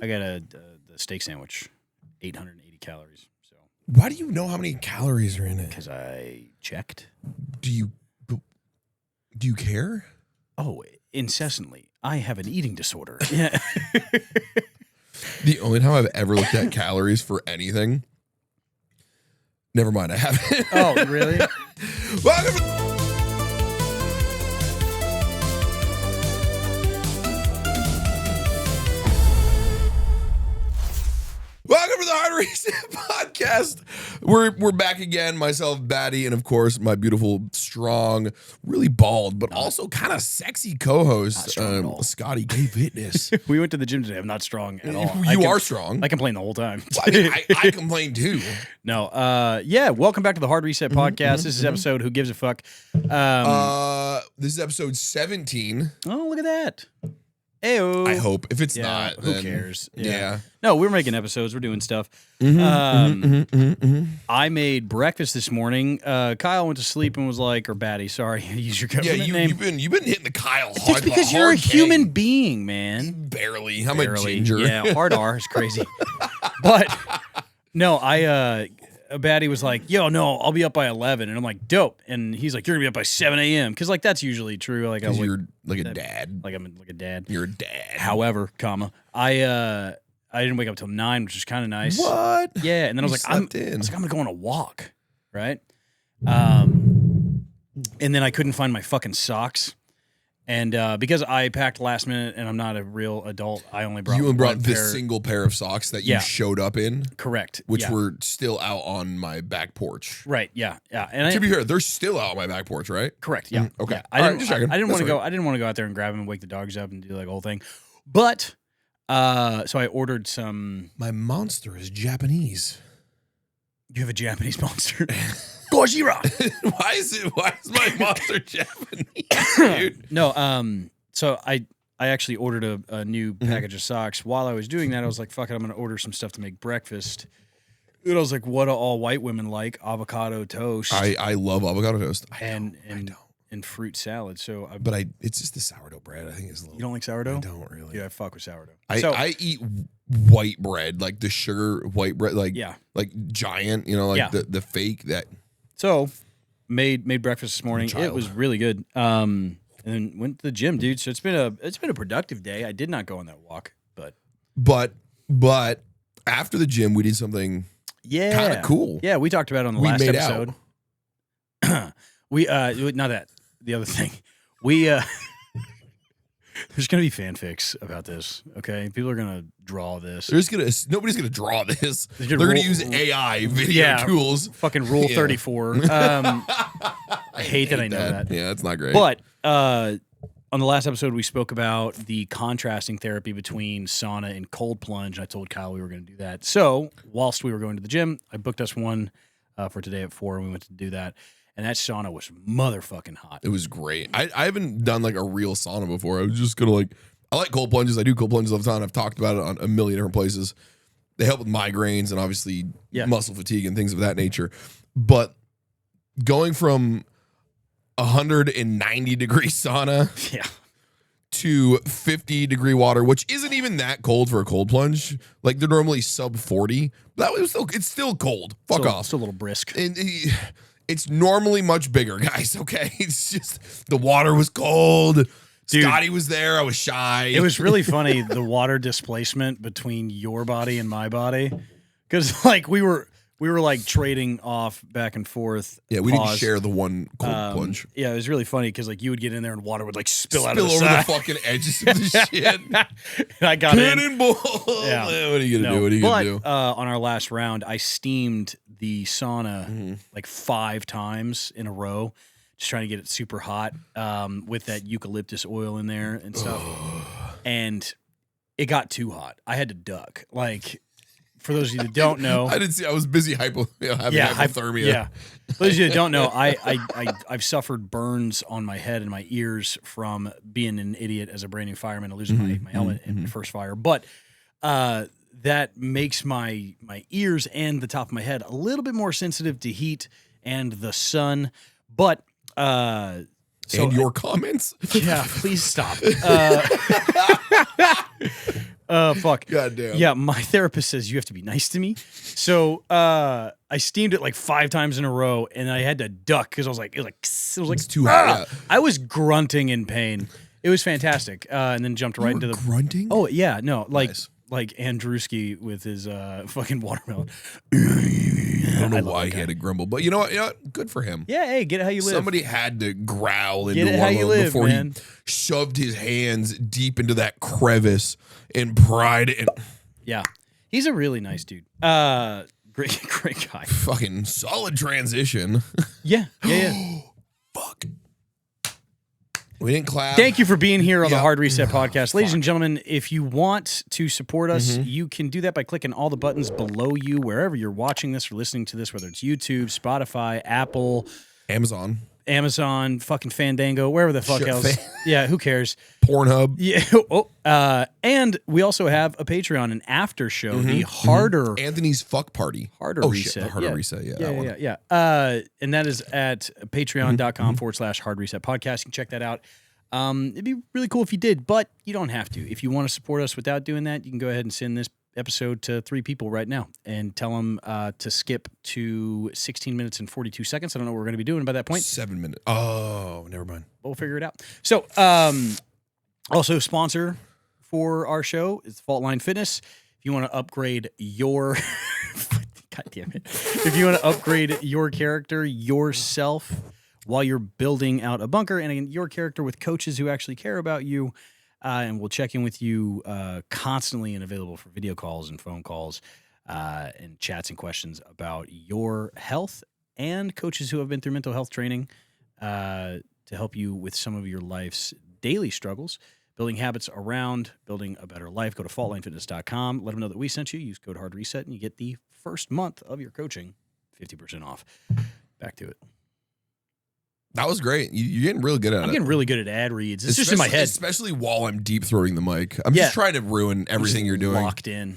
I got the steak sandwich, 880 calories. So why do you know how many calories are in it? Because I checked. Do you care? Oh, incessantly. I have an eating disorder. Yeah. The only time I've ever looked at calories for anything. Never mind, I haven't. Oh, really? Welcome to the Hard Reset Podcast. We're back again. Myself, Baddie, and of course my beautiful, strong, really bald, but also kind of sexy co-host, ScottyKFitness. We went to the gym today. I'm not strong at all. You are strong. I complain the whole time. Well, I mean, I complain too. No. Yeah. Welcome back to the Hard Reset Podcast. This is episode Who Gives a Fuck. This is episode 17. Oh, look at that. Ayo. I hope. If it's not, who then, cares? Yeah. No, we're making episodes. We're doing stuff. I made breakfast this morning. Kyle went to sleep and was like, or Baddie, sorry, use your government name. You've been hitting the Kyle hard. It's because you're a human being, man. Barely. I'm a ginger. Yeah, hard R is crazy. But no, Baddie was like, yo, no, I'll be up by 11. And I'm like, dope. And he's like, you're going to be up by 7 a.m. Because, like, that's usually true. Like, you're like a dad. Like, I'm like a dad. You're a dad. However, I didn't wake up till 9, which is kind of nice. What? Yeah. And then I was like, I'm going to go on a walk. Right? And then I couldn't find my fucking socks. And because I packed last minute and I'm not a real adult, I only brought this single pair of socks that you showed up in. Correct. Which were still out on my back porch. Right. Yeah. Yeah. And to be fair, they're still out on my back porch, right? Correct. Yeah. Okay. Yeah. I didn't want to go. I didn't want to go out there and grab them and wake the dogs up and do like the whole thing. But so I ordered some. My monster is Japanese. You have a Japanese monster. Gojira. Why is my monster Japanese, dude? No, so I actually ordered a new package of socks. While I was doing that, I was like, fuck it, I'm gonna order some stuff to make breakfast. And I was like, what do all white women like? Avocado toast. I love avocado toast. And fruit salad. So it's just the sourdough bread. I think it's a little. You don't like sourdough? I don't really. Yeah, I fuck with sourdough. I eat white bread, like the sugar white bread, like giant, like the fake that. So made breakfast this morning. It was really good. And then went to the gym, dude. So it's been a productive day. I did not go on that walk, but after the gym we did something kind of cool. Yeah, we talked about it on the last episode. The other thing. There's going to be fanfics about this, okay? People are going to draw this. Nobody's going to draw this. They're going to use AI video tools. Fucking Rule 34. I hate that I know that. Yeah, that's not great. But on the last episode, we spoke about the contrasting therapy between sauna and cold plunge. I told Kyle we were going to do that. So whilst we were going to the gym, I booked us one for today at 4, and we went to do that. And that sauna was motherfucking hot. It was great. I haven't done like a real sauna before. I was just gonna I like cold plunges. I do cold plunges all the time. I've talked about it on a million different places. They help with migraines and obviously muscle fatigue and things of that nature. But going from 190-degree sauna to 50-degree water, which isn't even that cold for a cold plunge. Like they're normally sub 40. But it's still cold. Fuck off. Still a little brisk. And it's normally much bigger, guys, okay? It's just the water was cold. Dude, Scotty was there. I was shy. It was really funny, the water displacement between your body and my body. Because, like, we were like, trading off back and forth. Yeah, we didn't share the one cold plunge. Yeah, it was really funny because, like, you would get in there and water would, like, spill out of the over side. the fucking edges of the shit. And I got Cannonball. Yeah. What are you going to do? What are you going to do? On our last round, I steamed the sauna like 5 times in a row, just trying to get it super hot with that eucalyptus oil in there and stuff. And it got too hot. I had to duck. Like, for those of you that don't know, I was busy having hypothermia. Yeah. For those of you that don't know, I've suffered burns on my head and my ears from being an idiot as a brand new fireman and losing my helmet in the first fire. But that makes my ears and the top of my head a little bit more sensitive to heat and the sun. But and your comments? Yeah, please stop. Fuck. Goddamn. Yeah, my therapist says you have to be nice to me. So I steamed it like 5 times in a row, and I had to duck because it was like It's too hot. Yeah. I was grunting in pain. It was fantastic, and then jumped right into the grunting. Oh yeah, no, like Nice. like Andrewski with his fucking watermelon. I don't know why he had to grumble, but you know what? Good for him. Yeah, hey, get it how you live. Somebody had to growl Get into it how you watermelon live, before man. he shoved his hands deep into that crevice and pried it. And Yeah, he's a really nice dude. Great guy. fucking solid transition. Yeah. Fuck. We didn't clap. Thank you for being here on the Yeah. Hard Reset Podcast. Ladies and gentlemen, if you want to support us, you can do that by clicking all the buttons below you, wherever you're watching this or listening to this, whether it's YouTube, Spotify, Apple, Amazon, fucking Fandango, wherever the fuck else. Yeah, who cares? Pornhub. Yeah. And we also have a Patreon, an after show, the harder Anthony's fuck party. Harder oh, reset. Shit, the harder reset. Yeah, that one. Yeah. And that is at patreon.com/hard reset podcast. You can check that out. It'd be really cool if you did, but you don't have to. If you want to support us without doing that, you can go ahead and send this episode to 3 people right now and tell them to skip to 16 minutes and 42 seconds. I don't know what we're going to be doing by that point. 7 minutes. Oh, never mind. We'll figure it out. So, also sponsor for our show is Faultline Fitness. If you want to upgrade your God damn it. If you want to upgrade your character, yourself, while you're building out a bunker, and again, your character with coaches who actually care about you, and we'll check in with you constantly and available for video calls and phone calls and chats and questions about your health, and coaches who have been through mental health training to help you with some of your life's daily struggles, building habits around building a better life. Go to faultlinefitness.com. Let them know that we sent you. Use code HARDRESET, and you get the first month of your coaching 50% off. Back to it. That was great. You're getting really good at it. I'm getting really good at ad reads. It's just in my head. Especially while I'm deep throating the mic. I'm just trying to ruin everything you're doing. Locked in.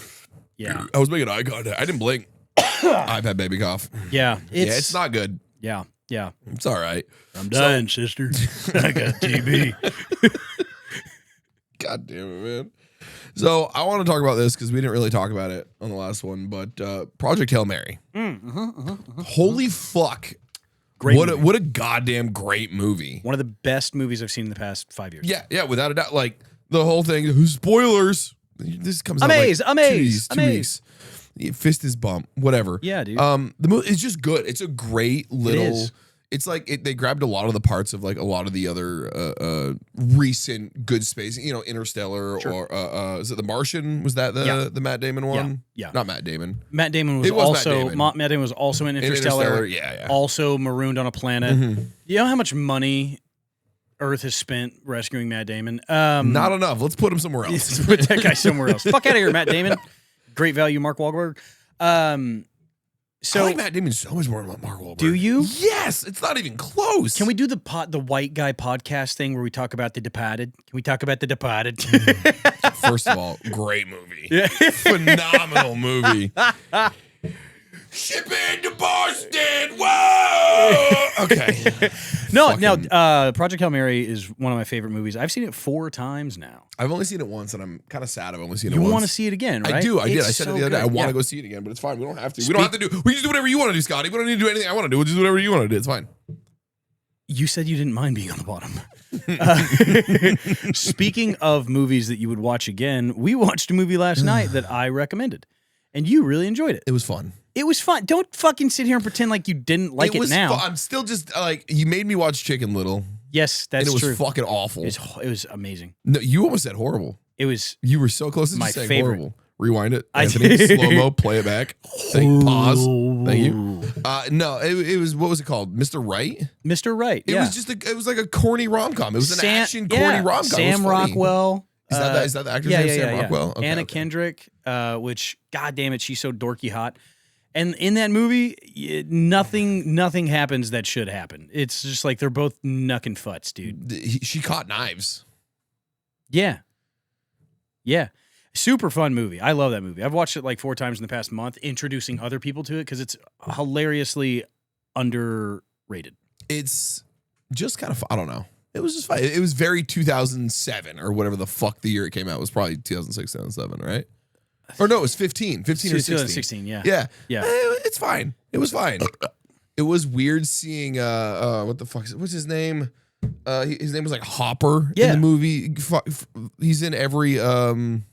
Yeah. I was making eye contact. I didn't blink. I've had baby cough. Yeah. It's not good. Yeah. Yeah. It's all right. I'm dying, sister. I got TB. God damn it, man. So I want to talk about this because we didn't really talk about it on the last one, but Project Hail Mary. Holy fuck. Great what a goddamn great movie. One of the best movies I've seen in the past 5 years. Yeah, without a doubt. Like the whole thing, spoilers. This comes out like 2 weeks. Fist his bump, whatever. Yeah, dude. The movie is just good. It's a great little. It's like they grabbed a lot of the parts of like a lot of the other recent good space. You know, Interstellar or is it The Martian? Was that the Matt Damon one? Yeah. Not Matt Damon. Matt Damon was also in Interstellar. Yeah. Also marooned on a planet. You know how much money Earth has spent rescuing Matt Damon? Not enough. Let's put him somewhere else. Let's put that guy somewhere else. Fuck out of here, Matt Damon. Great value, Mark Wahlberg. So I like Matt Damon so much more than Mark Wahlberg. Do you? Yes, it's not even close. Can we do the white guy podcast thing where we talk about The Departed? Can we talk about The Departed? First of all, great movie. Phenomenal movie. Ship into Boston. Whoa. Okay. Project Hail Mary is one of my favorite movies. I've seen it 4 times now. I've only seen it once, and I'm kind of sad I've only seen it once. You want to see it again, right? I do. I did. I said it the other day. I want to go see it again, but it's fine. We don't have to. We don't have to do. We can just do whatever you want to do, Scotty. We don't need to do anything I want to do. We'll just do whatever you want to do. It's fine. You said you didn't mind being on the bottom. Speaking of movies that you would watch again, we watched a movie last night that I recommended, and you really enjoyed it. It was fun. It was fun. Don't fucking sit here and pretend like you didn't like it now. I'm still just like, you made me watch Chicken Little. Yes, that's true. And it was fucking awful. It was amazing. No, you almost said horrible. You were so close to my just saying favorite. Horrible. Rewind it. Anthony, slow-mo, play it back. Pause. Thank you. No, it was, what was it called? Mr. Right? Mr. Right, It was just it was like a corny rom-com. It was an action corny rom-com. Sam Rockwell. Is that the actor's name? Sam Rockwell? Okay, Anna Kendrick, which, god damn it, she's so dorky hot. And in that movie, nothing happens that should happen. It's just like they're both knucking futs, dude. She caught knives. Yeah. Super fun movie. I love that movie. I've watched it like 4 times in the past month, introducing other people to it because it's hilariously underrated. It's just kind of, I don't know. It was just fine. It was very 2007 or whatever the fuck the year it came out. It was probably 2006, 2007, right? Or no, it was 15 or 16. 2016, yeah. Yeah. Yeah. It's fine. It was fine. It was weird seeing, what the fuck what's his name? His name was like Hopper in the movie. He's in every, I'm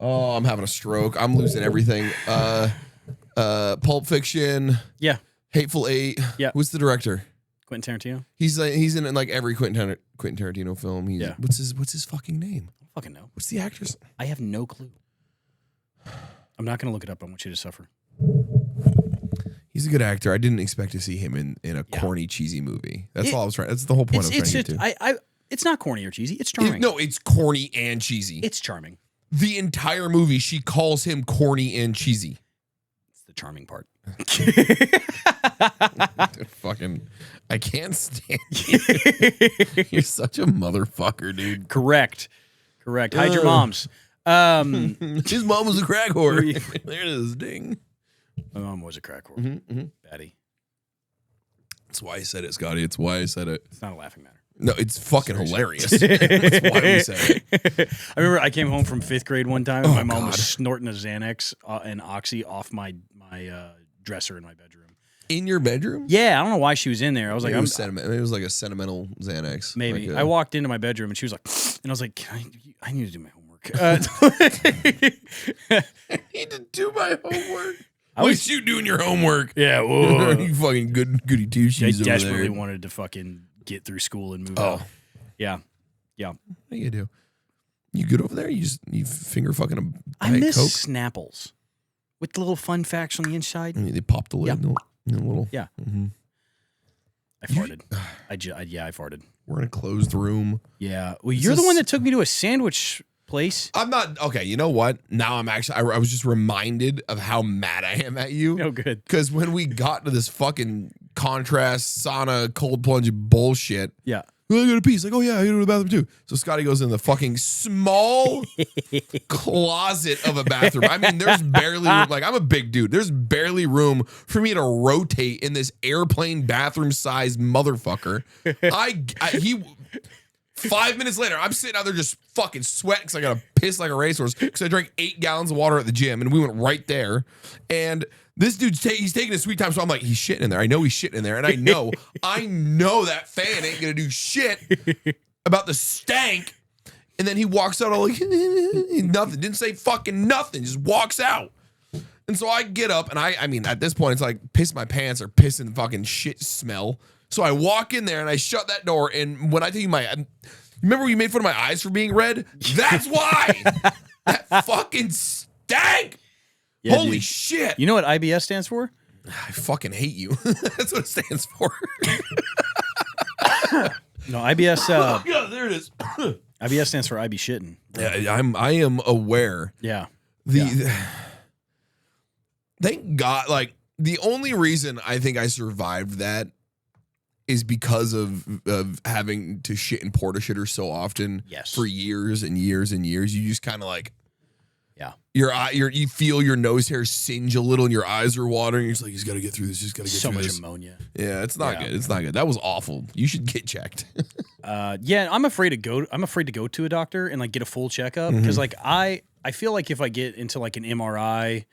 having a stroke. I'm losing everything. Pulp Fiction. Yeah. Hateful Eight. Yeah. Who's the director? Quentin Tarantino. He's in like every Quentin Tarantino film. What's his fucking name? I don't fucking know. What's the actor's? I have no clue. I'm not going to look it up. I want you to suffer. He's a good actor. I didn't expect to see him in a corny, cheesy movie. That's all I was trying. That's the whole point I was trying to get to. It's not corny or cheesy. It's charming. No, it's corny and cheesy. It's charming. The entire movie, she calls him corny and cheesy. It's the charming part. Dude, fucking, I can't stand you. You're such a motherfucker, dude. Correct. Hide your moms. His mom was a crack whore. There it is, ding. My mom was a crack whore. Baddie. That's why I said it, Scotty. It's why I said it. It's not a laughing matter. No, it's fucking hilarious. That's why we said it. I remember I came home from 5th grade one time and my mom was snorting a Xanax and Oxy off my dresser in my bedroom. In your bedroom? Yeah, I don't know why she was in there. I was like, it was like a sentimental Xanax. Maybe. Like I walked into my bedroom and she was like, and I was like, I need to do my homework. I need to do my homework. Look at you doing your homework. Yeah, whoa. You fucking goody two shoes. I desperately wanted to fucking get through school and move out. Yeah. What do you do? You good over there? You finger fucking a I Diet miss Coke? Snapples with the little fun facts on the inside. I mean, they popped the lid. Yeah. A little. Yeah. Mm-hmm. I farted. I farted. We're in a closed room. Yeah. Well, you're the one that took me to a sandwich place. I'm not okay. You know what? Now I'm actually. I was just reminded of how mad I am at you. Oh, good. Because when we got to this fucking contrast sauna cold plunge bullshit. Yeah. I got a piece. Like, oh yeah, I go to the bathroom too. So Scotty goes in the fucking small closet of a bathroom. I mean, there's barely like I'm a big dude. There's barely room for me to rotate in this airplane bathroom sized motherfucker. He 5 minutes later, I'm sitting out there just fucking sweating because I got to piss like a racehorse because I drank 8 gallons of water at the gym and we went right there. And this dude's he's taking his sweet time, so I'm like, he's shitting in there. I know he's shitting in there, and I know that fan ain't gonna do shit about the stank. And then he walks out all like nothing, didn't say fucking nothing, just walks out. And so I get up, and I mean, at this point, it's like piss my pants or piss in fucking shit smell. So I walk in there and I shut that door. And when I tell you remember when you made fun of my eyes for being red? That's why that fucking stank. Yeah, holy shit. You know what IBS stands for? I fucking hate you. That's what it stands for. No, IBS. Oh, God, there it is. IBS stands for I be shitting. Yeah, I am aware. Yeah. Thank God. Like, the only reason I think I survived that is because of having to shit in porta shitters so often for years and years and years. You just kind of like, you feel your nose hair singe a little and your eyes are watering. You're just like, you just got to get through this. Just got to get through this. So much ammonia. Yeah, it's not good. It's not good. That was awful. You should get checked. Yeah, I'm afraid to go to a doctor and like get a full checkup because like I feel like if I get into like an MRI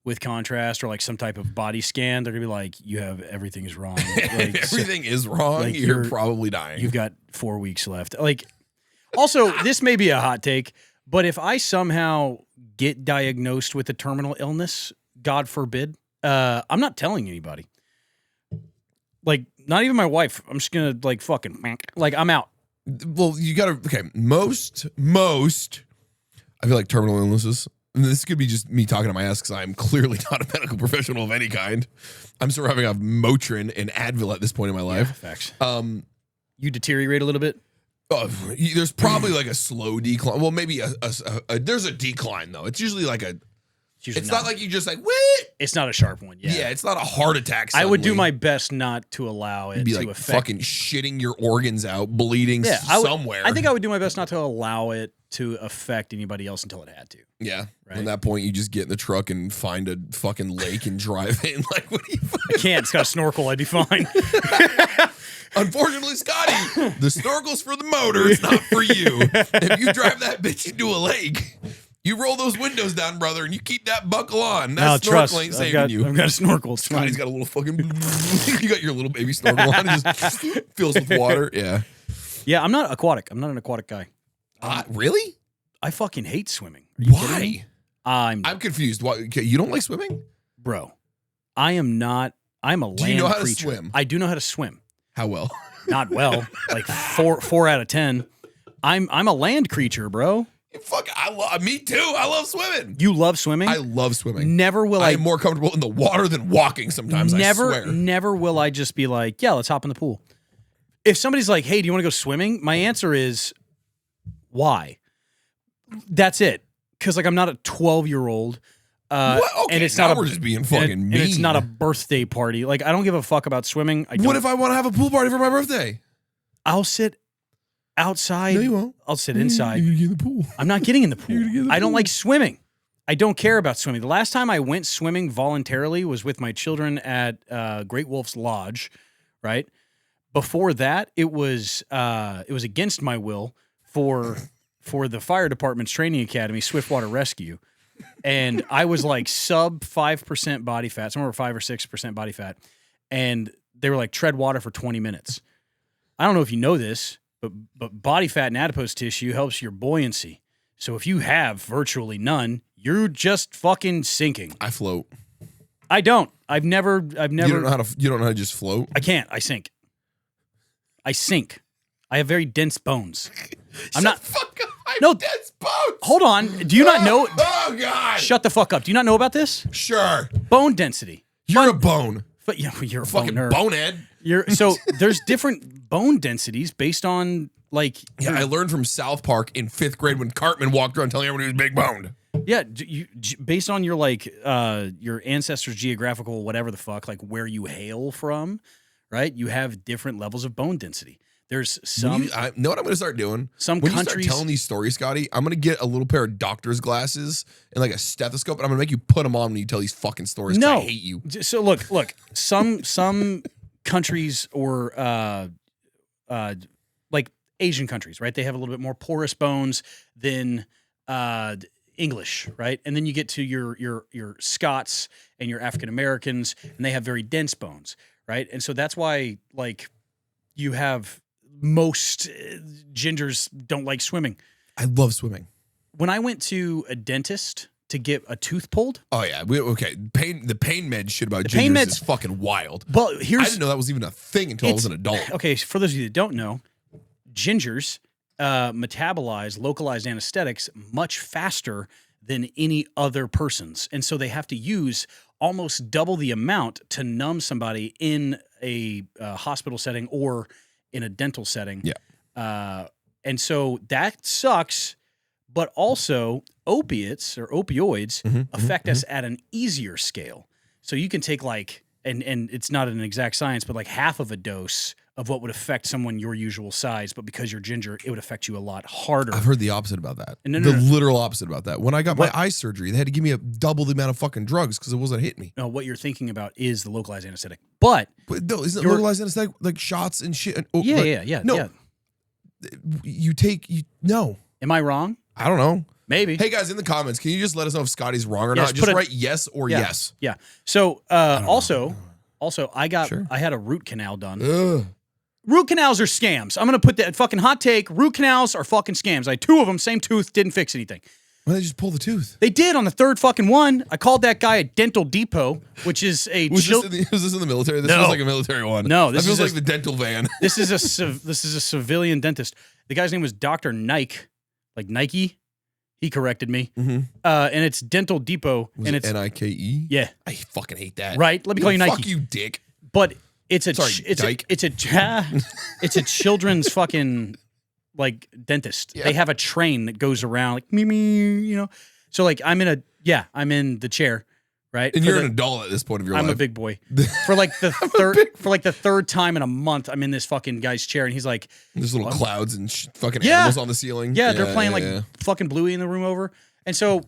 with contrast or like some type of body scan, they're gonna be like, you have everything is wrong. Like, everything is wrong. Like you're probably dying. You've got 4 weeks left. Like, also, this may be a hot take, but if I somehow get diagnosed with a terminal illness, God forbid, I'm not telling anybody. Like, not even my wife. I'm just gonna like fucking like I'm out. Well, you gotta most I feel like terminal illnesses. And this could be just me talking to my ass because I'm clearly not a medical professional of any kind. I'm surviving off Motrin and Advil at this point in my life. Yeah, facts. You deteriorate a little bit. There's probably like a slow decline. Well, maybe there's a decline though. It's usually like it's not like you just like what? It's not a sharp one. Yeah, it's not a heart attack. Suddenly. I would do my best not to allow it be to like affect. Fucking shitting your organs out, bleeding somewhere. I think I would do my best not to allow it to affect anybody else until it had to. Yeah. Right? At that point, you just get in the truck and find a fucking lake and drive in. Like, what do you I can't. It's got a snorkel. I'd be fine. Unfortunately, Scotty, the snorkel's for the motor. It's not for you. If you drive that bitch into a lake, you roll those windows down, brother, and you keep that buckle on. That snorkel ain't saving you. I've got a snorkel. It's Scotty's got a little fucking... You got your little baby snorkel on. It just fills with water. Yeah. Yeah, I'm not aquatic. I'm not an aquatic guy. Really? I fucking hate swimming. Are you kidding me? I'm confused. Why? Okay, you don't like swimming? Bro, I am not... I'm a land creature. Do you know how to swim? I do know how to swim. How well? Not well. Like 4 out of 10. I'm a land creature, bro. Fuck, me too. I love swimming. You love swimming? I love swimming. Never will I'm more comfortable in the water than walking sometimes, I swear. Never will I just be like, yeah, let's hop in the pool. If somebody's like, hey, do you want to go swimming? My answer is, why? That's it. Because like I'm not a 12-year-old. Okay, and it's now not we're just being fucking mean. And it's not a birthday party. Like I don't give a fuck about swimming. What if I want to have a pool party for my birthday? I'll sit outside. No, you won't. I'll sit inside. You're gonna get in the pool. I'm not getting in the pool. I don't pool. like swimming. I don't care about swimming. The last time I went swimming voluntarily was with my children at Great Wolf's Lodge, right? Before that, it was against my will for the fire department's training academy, Swiftwater Rescue. And I was like sub 5% body fat, somewhere 5 or 6% body fat. And they were like, tread water for 20 minutes. I don't know if you know this, but body fat and adipose tissue helps your buoyancy. So if you have virtually none, you're just fucking sinking. I float. I don't. I've never. You don't know how to just float? I can't. I sink. I have very dense bones. I'm not. Dense bones. Hold on. Do you not know? Oh God! Shut the fuck up. Do you not know about this? Sure. Bone density. You're a bone. But yeah, you're a fucking nerd. bonehead. So there's different bone densities based on like. Yeah, I learned from South Park in 5th grade when Cartman walked around telling everyone he was big boned. Yeah, based on your like your ancestors' geographical whatever the fuck, like where you hail from, right? You have different levels of bone density. There's some. Know what I'm going to start doing? Some when countries. You start telling these stories, Scotty, I'm going to get a little pair of doctor's glasses and like a stethoscope, and I'm going to make you put them on when you tell these fucking stories. No, I hate you. So look. Some countries or like Asian countries, right? They have a little bit more porous bones than English, right? And then you get to your Scots and your African Americans, and they have very dense bones, right? And so that's why like you have. Most gingers don't like swimming. I love swimming. When I went to a dentist to get a tooth pulled. Oh yeah, the pain med shit about gingers is fucking wild. Well, I didn't know that was even a thing until I was an adult. Okay, for those of you that don't know, gingers metabolize localized anesthetics much faster than any other person's, and so they have to use almost double the amount to numb somebody in a hospital setting or in a dental setting. Yeah. And so that sucks, but also opiates or opioids affect us at an easier scale. So you can take like, and it's not an exact science, but like half of a dose of what would affect someone your usual size, but because you're ginger, it would affect you a lot harder. I've heard the opposite about that. No, the literal opposite about that. When I got my eye surgery, they had to give me double the amount of fucking drugs because it wasn't hitting me. No, what you're thinking about is the localized anesthetic. But no, isn't it localized anesthetic like shots and shit? Yeah. No. Yeah. No. Am I wrong? I don't know. Maybe. Hey guys, in the comments, can you just let us know if Scotty's wrong or not? Just write yes or yes. Yeah. So also I had a root canal done. Ugh. Root canals are scams. I'm going to put that fucking hot take. Root canals are fucking scams. I had 2 of them, same tooth, didn't fix anything. Why don't they just pull the tooth? They did on the 3rd fucking one. I called that guy a Dental Depot, which is a... Was this in the military? This feels like a military one. No, this feels like the dental van. This is a civilian dentist. The guy's name was Dr. Nike, like Nike. He corrected me. And it's Dental Depot. Was it Nike? Yeah. I fucking hate that. Right? Let me call you Nike. Fuck you, dick. But it's a dyke. it's a children's fucking like dentist. Yeah. They have a train that goes around like me, you know. So like I'm in the chair, right? And you're an adult at this point of your life. I'm a big boy. For like the third time in a month, I'm in this fucking guy's chair, and he's like, "There's little clouds and fucking animals on the ceiling." Yeah, they're playing fucking Bluey in the room over, and so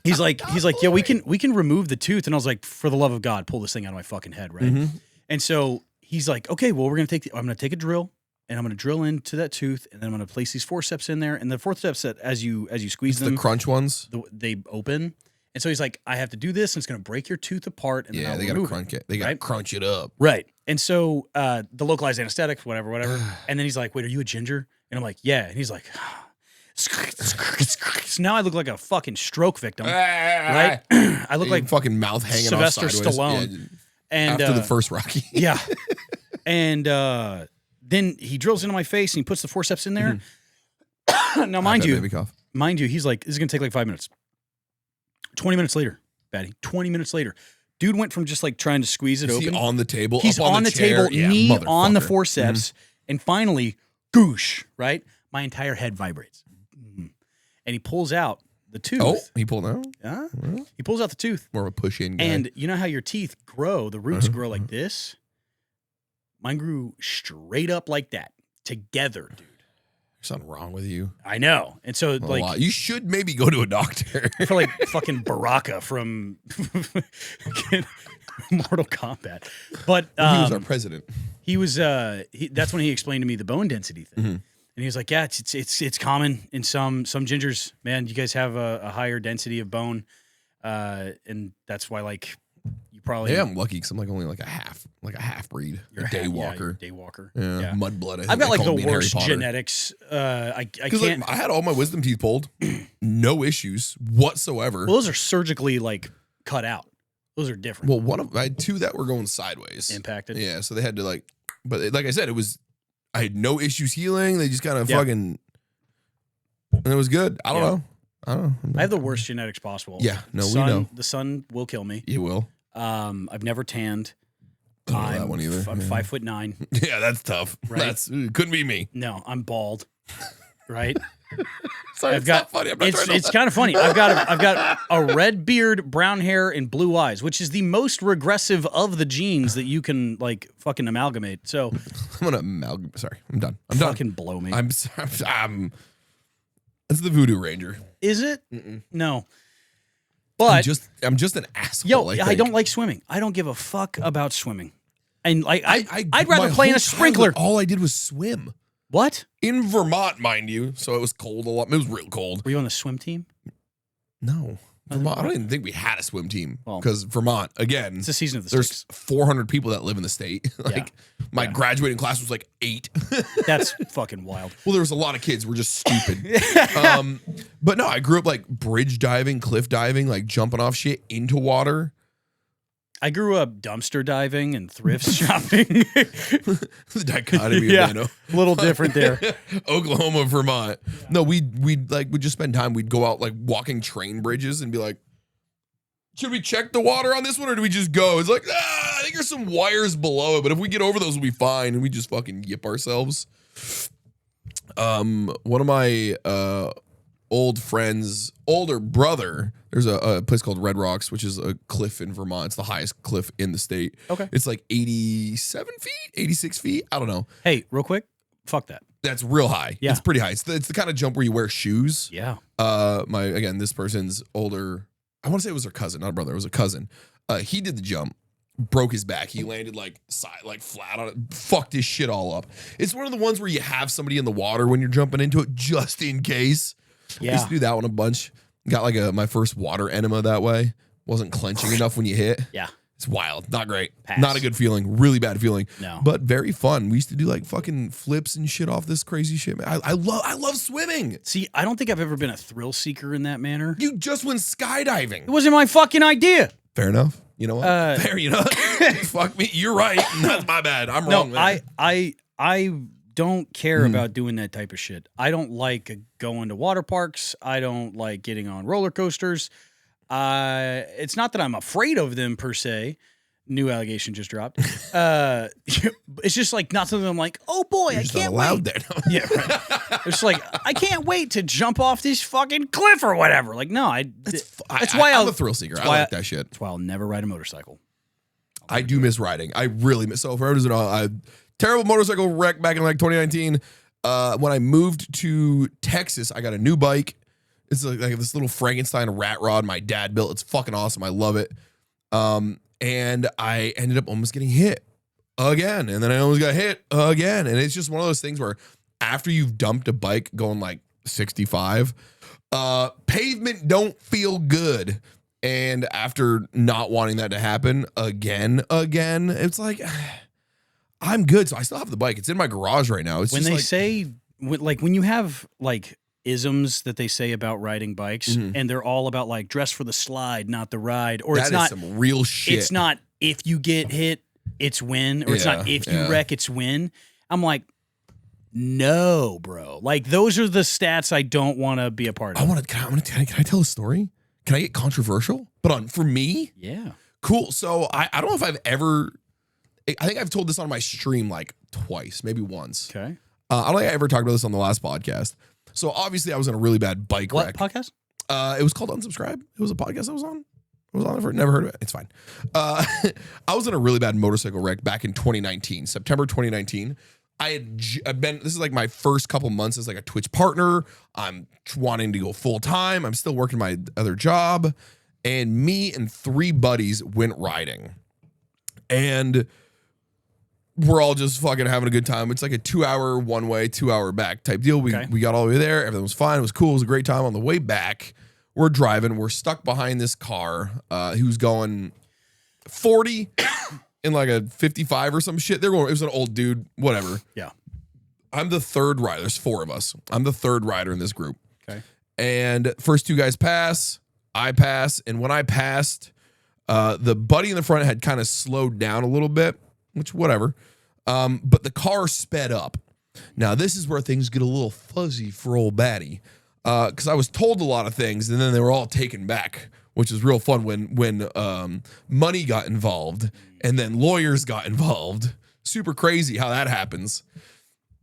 he's like, yeah, we can remove the tooth, and I was like, for the love of God, pull this thing out of my fucking head, right? Mm-hmm. And so he's like, okay, well, I'm gonna take a drill. And I'm going to drill into that tooth, and then I'm going to place these forceps in there. And the forceps that as you squeeze them, the crunch ones, they open. And so he's like, I have to do this, and it's going to break your tooth apart. And they got to crunch it. They got to crunch it up, right? And so the localized anesthetic, whatever. And then he's like, wait, are you a ginger? And I'm like, yeah. And he's like, so now I look like a fucking stroke victim, right? I look like fucking mouth hanging Sylvester off sideways. Stallone. Yeah, and after the first Rocky, yeah, and. Then he drills into my face and he puts the forceps in there. Mm-hmm. Now, mind you, he's like, this is going to take like 5 minutes. 20 minutes later, Baddie, 20 minutes later. Dude went from just like trying to squeeze it open. He on the table? He's on the table, knee on the forceps. Mm-hmm. And finally, goosh, right? My entire head vibrates. Mm-hmm. And he pulls out the tooth. Oh, he pulled out? Yeah. He pulls out the tooth. More of a push-in guy. And you know how your teeth grow, the roots grow like this? Mine grew straight up like that, together, dude. There's something wrong with you. I know. And so, you should maybe go to a doctor. For like fucking Baraka from Mortal Kombat. But he was our president. He was. That's when he explained to me the bone density thing, and he was like, "Yeah, it's common in some gingers. Man, you guys have a higher density of bone, and that's why like." Probably, I'm lucky because I'm like only like a half breed, a day walker, yeah. Mudblood. I've got like the worst genetics. I can't. Like, I had all my wisdom teeth pulled, no issues whatsoever. Well, those are surgically like cut out. Those are different. Well, I had two that were going sideways, impacted. Yeah, so they had to like I said, I had no issues healing. They just kind of fucking, and it was good. I don't know. I have the worst genetics possible. Yeah, we know. The sun will kill me. It will. I've never tanned. I don't know that one either. I'm 5'9". Yeah, that's tough. Right? Couldn't be me. No, I'm bald. Right? Sorry, it's not funny. It's kind of funny. I've got a red beard, brown hair, and blue eyes, which is the most regressive of the genes that you can like fucking amalgamate. So I'm gonna amalgamate. Sorry, I'm done. Fucking blow me. I'm sorry. It's the Voodoo Ranger. Is it? No. But I'm just an asshole. I don't like swimming. I don't give a fuck about swimming. And like I'd rather play in a sprinkler. All I did was swim. What? In Vermont, mind you. So it was cold a lot. It was real cold. Were you on the swim team? No. Vermont, I don't even think we had a swim team because Vermont, again, it's the season of the there's sticks. 400 people that live in the state. My graduating class was like 8. That's fucking wild. Well, there was a lot of kids. We're just stupid. But no, I grew up like bridge diving, cliff diving, like jumping off shit into water. I grew up dumpster diving and thrift shopping. The dichotomy of a little different there. Oklahoma, Vermont. No, we'd just spend time. We'd go out like walking train bridges and be like, should we check the water on this one or do we just go? It's like, I think there's some wires below it, but if we get over those, we'll be fine. And we just fucking yip ourselves. One of my old friends' older brother, there's a place called Red Rocks, which is a cliff in Vermont. It's the highest cliff in the state. Okay. It's like 87 feet, 86 feet. I don't know. Hey, real quick. Fuck that. That's real high. Yeah. It's pretty high. It's the kind of jump where you wear shoes. Yeah. This person's older, I want to say it was her cousin, not a brother. It was a cousin. He did the jump, broke his back. He landed like flat on it, fucked his shit all up. It's one of the ones where you have somebody in the water when you're jumping into it just in case. Yeah. I used to do that one a bunch. Got like my first water enema that way. Wasn't clenching enough when you hit. Yeah. It's wild. Not great. Pass. Not a good feeling. Really bad feeling. No. But very fun. We used to do like fucking flips and shit off this crazy shit. Man. I love swimming. See, I don't think I've ever been a thrill seeker in that manner. You just went skydiving. It wasn't my fucking idea. Fair enough. You know what? Fair enough. Fuck me. You're right. That's my bad. I'm wrong. No, I don't care about doing that type of shit. I don't like going to water parks. I don't like getting on roller coasters. It's not that I'm afraid of them per se. new allegation just dropped. It's just like not something I'm like, oh boy, I can't wait. There. Yeah, right. It's like I can't wait to jump off this fucking cliff or whatever. Like, no, that's why I'm a thrill seeker. I like that shit. That's why I'll never ride a motorcycle. I do miss riding. I really miss. So for everyone who's a terrible motorcycle wreck back in like 2019. When I moved to Texas, I got a new bike. It's like this little Frankenstein rat rod my dad built. It's fucking awesome. I love it. And I ended up almost getting hit again. And then I almost got hit again. And it's just one of those things where after you've dumped a bike going like 65, pavement don't feel good. And after not wanting that to happen again, it's like, I'm good. So I still have the bike. It's in my garage right now. It's when just they like, say, like when you have like isms that they say about riding bikes, and they're all about like dress for the slide, not the ride, or it's not some real shit. It's not if you get hit, it's win, or it's not if you wreck, it's win. I'm like, no, bro. Like those are the stats I don't want to be a part of. Can I tell a story? Can I get controversial? But for me? Yeah. Cool. So I don't know if I've ever, I think I've told this on my stream like twice, maybe once. Okay. I don't think I ever talked about this on the last podcast. So obviously I was in a really bad bike wreck. What podcast? It was called Unsubscribe. It was a podcast I was on. I was on it for, never heard of it. It's fine. I was in a really bad motorcycle wreck back in 2019, September 2019. I've been, this is like my first couple months as like a Twitch partner. I'm wanting to go full time. I'm still working my other job. And me and 3 buddies went riding. And we're all just fucking having a good time. It's like a 2-hour one way, 2-hour back type deal. We got all the way there. Everything was fine. It was cool. It was a great time. On the way back, we're driving. We're stuck behind this car who's going 40 in like a 55 or some shit. They're going. It was an old dude. Whatever. Yeah. I'm the third rider. There's 4 of us. I'm the third rider in this group. Okay. And first 2 guys pass. I pass. And when I passed, the buddy in the front had kind of slowed down a little bit, which whatever. But the car sped up. Now, this is where things get a little fuzzy for old Baddie. Because I was told a lot of things, and then they were all taken back, which is real fun when money got involved, and then lawyers got involved. Super crazy how that happens.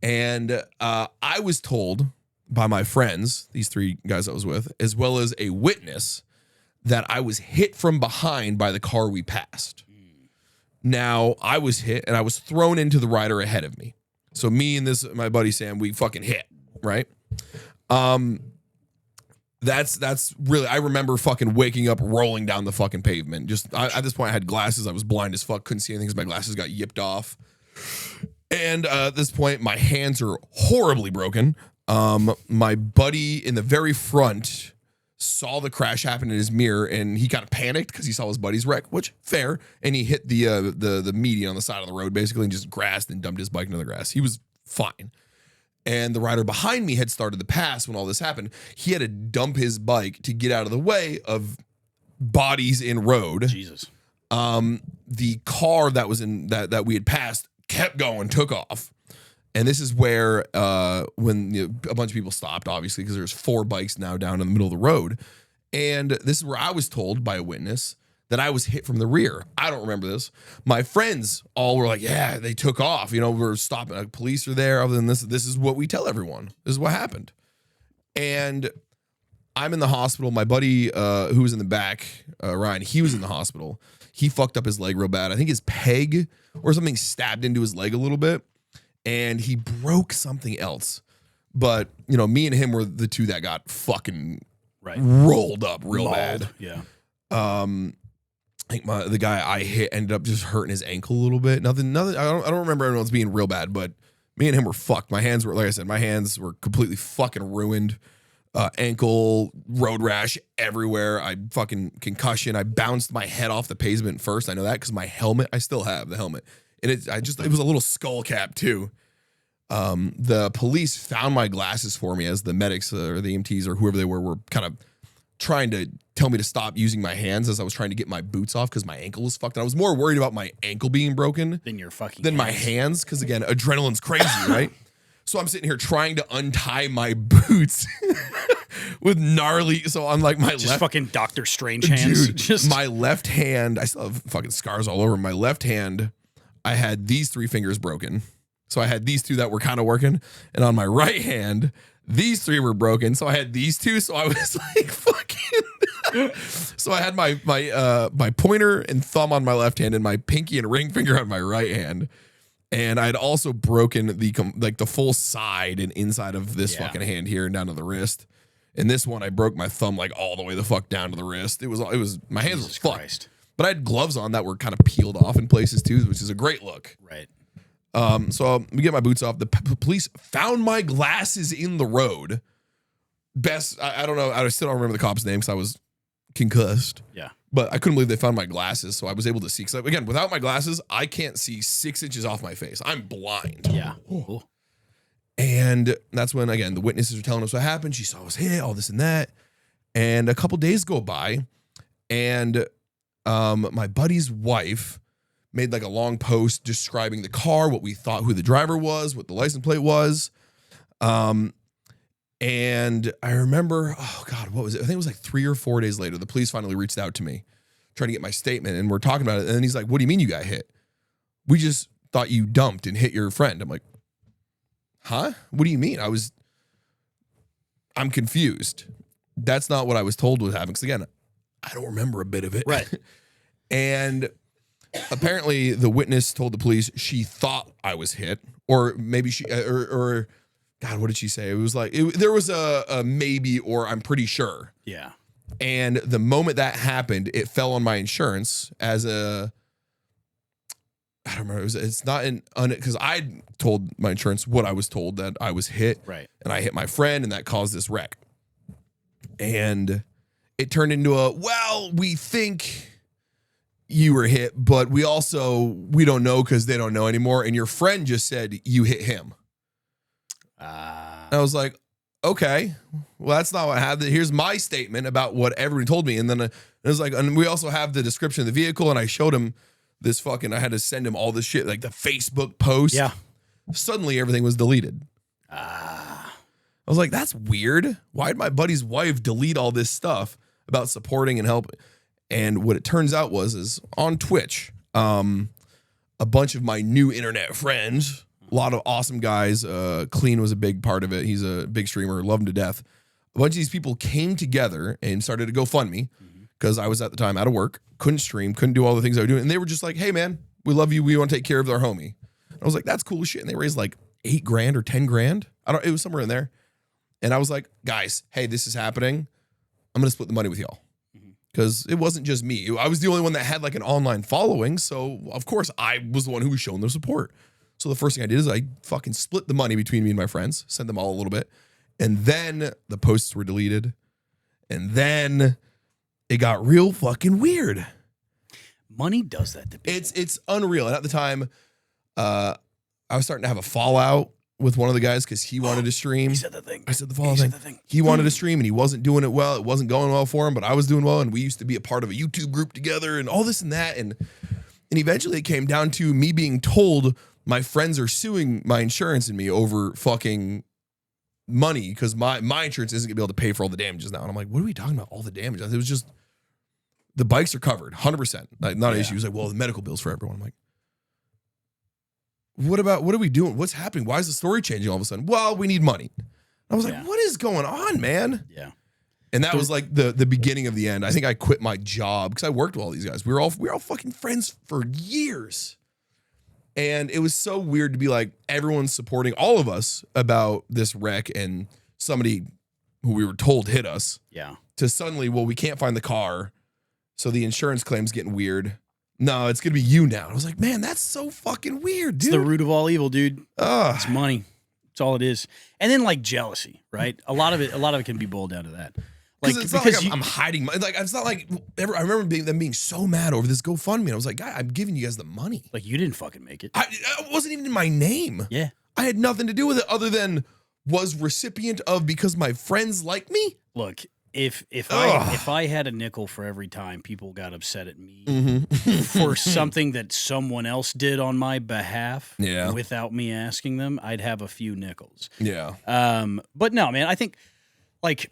And I was told by my friends, these 3 guys I was with, as well as a witness, that I was hit from behind by the car we passed. Now, I was hit, and I was thrown into the rider ahead of me. So me and my buddy Sam, we fucking hit, right? That's really, I remember fucking waking up, rolling down the fucking pavement. Just, at this point, I had glasses. I was blind as fuck, couldn't see anything because my glasses got yipped off. And at this point, my hands are horribly broken. My buddy in the very front saw the crash happen in his mirror, and he kind of panicked because he saw his buddy's wreck, which fair. And he hit the median on the side of the road basically, and just grassed and dumped his bike into the grass. He was fine. And the rider behind me had started to pass when all this happened. He had to dump his bike to get out of the way of bodies in road. Jesus. The car that was in that we had passed kept going, took off. And this is where when a bunch of people stopped, obviously, because there's 4 bikes now down in the middle of the road. And this is where I was told by a witness that I was hit from the rear. I don't remember this. My friends all were like, yeah, they took off. You know, we're stopping. Like, police are there. Other than this is what we tell everyone. This is what happened. And I'm in the hospital. My buddy who was in the back, Ryan, he was in the hospital. He fucked up his leg real bad. I think his peg or something stabbed into his leg a little bit. And he broke something else. But, you know, me and him were the 2 that got fucking rolled up real bad. Yeah. I think the guy I hit ended up just hurting his ankle a little bit. Nothing. I don't remember anyone else being real bad, but me and him were fucked. My hands were, like I said, my hands were completely fucking ruined. Ankle, road rash everywhere. I fucking concussion. I bounced my head off the pavement first. I know that because my helmet, I still have the helmet. And it was a little skull cap too. The police found my glasses for me as the medics or the EMTs or whoever they were kind of trying to tell me to stop using my hands as I was trying to get my boots off because my ankle was fucked. And I was more worried about my ankle being broken than my hands. Because again, adrenaline's crazy, right? So I'm sitting here trying to untie my boots with gnarly. So I'm like just fucking Doctor Strange hands. Dude, just my left hand, I still have fucking scars all over. My left hand, I had these 3 fingers broken. So I had these 2 that were kind of working. And on my right hand, these 3 were broken. So I had these 2. So I was like fucking. So I had my pointer and thumb on my left hand and my pinky and ring finger on my right hand. And I had also broken the full side and inside of this fucking hand here and down to the wrist. And this one, I broke my thumb like all the way the fuck down to the wrist. It was my hands were fucked. But I had gloves on that were kind of peeled off in places too, which is a great look. Right. So we get my boots off. The police found my glasses in the road. I don't know. I still don't remember the cop's name because I was concussed. Yeah. But I couldn't believe they found my glasses, so I was able to see. Because again, without my glasses, I can't see 6 inches off my face. I'm blind. Yeah. Cool. And that's when, again, the witnesses are telling us what happened. She saw us hit, all this and that. And a couple days go by, and my buddy's wife made like a long post describing the car, what we thought, who the driver was, what the license plate was. And I remember, oh God, what was it? I think it was like 3 or 4 days later, the police finally reached out to me trying to get my statement. And we're talking about it. And then he's like, what do you mean you got hit? We just thought you dumped and hit your friend. I'm like, huh? What do you mean? I'm confused. That's not what I was told would happen. Because again, I don't remember a bit of it. Right. And apparently the witness told the police she thought I was hit, or maybe she, or God, what did she say? It was like, there was a maybe, or I'm pretty sure. Yeah. And the moment that happened, it fell on my insurance as I don't remember. It's not because I told my insurance what I was told, that I was hit. Right. And I hit my friend and that caused this wreck. And it turned into we think you were hit, but we don't know because they don't know anymore. And your friend just said you hit him. And I was like, okay, well, that's not what happened. Here's my statement about what everyone told me. And then it was like, and we also have the description of the vehicle. And I showed him this I had to send him all this shit, like the Facebook post. Yeah. Suddenly everything was deleted. I was like, that's weird. Why did my buddy's wife delete all this stuff about supporting and helping? And what it turns out is on Twitch, a bunch of my new internet friends, a lot of awesome guys. Clean was a big part of it. He's a big streamer, love him to death. A bunch of these people came together and started to GoFundMe because I was at the time out of work, couldn't stream, couldn't do all the things I was doing. And they were just like, hey man, we love you. We want to take care of our homie. And I was like, that's cool as shit. And they raised like $8,000 or $10,000. It was somewhere in there. And I was like, guys, hey, this is happening. I'm going to split the money with y'all. Because it wasn't just me. I was the only one that had like an online following. So of course I was the one who was showing their support. So the first thing I did is I fucking split the money between me and my friends, sent them all a little bit. And then the posts were deleted. And then it got real fucking weird. Money does that to people. It's unreal. And at the time, I was starting to have a fallout with one of the guys because he wanted to stream. He said the thing. I said the fallout thing. He wanted to stream and he wasn't doing it well. It wasn't going well for him, but I was doing well. And we used to be a part of a YouTube group together and all this and that. And eventually it came down to me being told my friends are suing my insurance and me over fucking money because my insurance isn't gonna be able to pay for all the damages now. And I'm like, what are we talking about? All the damage? It was just the bikes are covered 100%. Like, not an issue. It was like, well, the medical bills for everyone. I'm like, what are we doing? What's happening? Why is the story changing all of a sudden? Well, we need money. I was like, what is going on, man? Yeah. And that was like the beginning of the end. I think I quit my job because I worked with all these guys. We were all fucking friends for years. And it was so weird to be like, everyone's supporting all of us about this wreck and somebody who we were told hit us. Yeah. To suddenly, well, we can't find the car. So the insurance claim's getting weird. No, it's going to be you now. I was like, man, that's so fucking weird, dude. It's the root of all evil, dude. It's money. That's all it is. And then like jealousy, right? A lot of it can be boiled down to that. Like, it's not like I'm hiding. Like, it's not like I remember them being so mad over this GoFundMe. I was like, guy, I'm giving you guys the money. Like, you didn't fucking make it. It wasn't even in my name. Yeah. I had nothing to do with it other than was recipient of because my friends like me. Look, if I had a nickel for every time people got upset at me for something that someone else did on my behalf without me asking them, I'd have a few nickels. Yeah. But no, man, I think like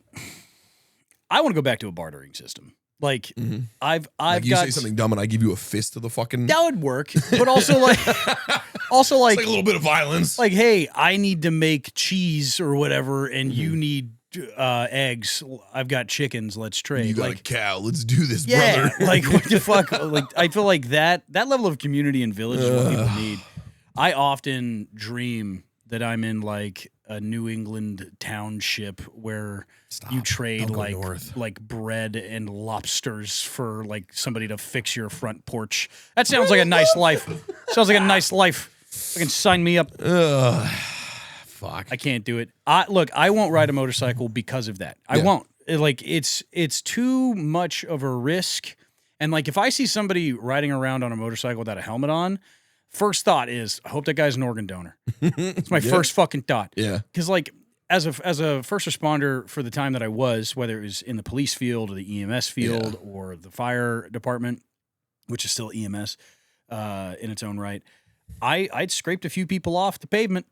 I want to go back to a bartering system. Like I've like you got say something dumb and I give you a fist to the fucking. That would work, but also like it's like a little bit of violence. Like, hey, I need to make cheese or whatever, and you need eggs. I've got chickens. Let's trade. You got like, a cow. Let's do this, brother. Like what the fuck? Like I feel like that level of community and village is what people need. I often dream that I'm in like a New England township where you trade like bread and lobsters for like somebody to fix your front porch. That sounds like a nice life. Sounds like a nice life. Fucking sign me up. Fuck. I can't do it. Look, I won't ride a motorcycle because of that. I won't. It's too much of a risk. And like if I see somebody riding around on a motorcycle without a helmet on, first thought is, I hope that guy's an organ donor. It's my first fucking thought. Yeah. Because like as a first responder for the time that I was, whether it was in the police field or the EMS field or the fire department, which is still EMS in its own right, I'd scraped a few people off the pavement.